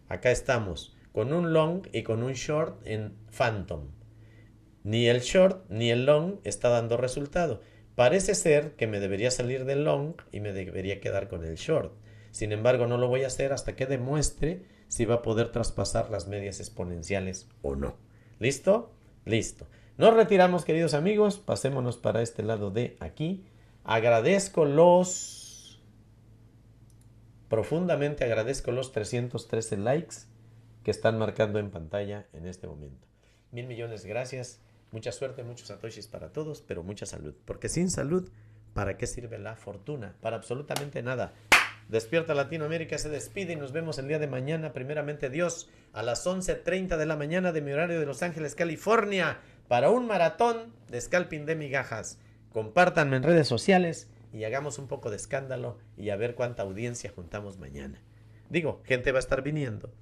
[SPEAKER 1] Acá estamos con un long y con un short en Phantom. Ni el short ni el long está dando resultado. Parece ser que me debería salir del long y me debería quedar con el short. Sin embargo, no lo voy a hacer hasta que demuestre si va a poder traspasar las medias exponenciales o no. ¿Listo? Listo. Nos retiramos, queridos amigos. Pasémonos para este lado de aquí. Profundamente agradezco los 313 likes que están marcando en pantalla en este momento. 1,000 millones de gracias. Mucha suerte, muchos satoshis para todos, pero mucha salud. Porque sin salud, ¿para qué sirve la fortuna? Para absolutamente nada. Despierta Latinoamérica se despide y nos vemos el día de mañana, primeramente Dios, a las 11:30 de la mañana de mi horario de Los Ángeles, California, para un maratón de scalping de migajas. Compártanme en redes sociales y hagamos un poco de escándalo y a ver cuánta audiencia juntamos mañana. Digo, gente va a estar viniendo.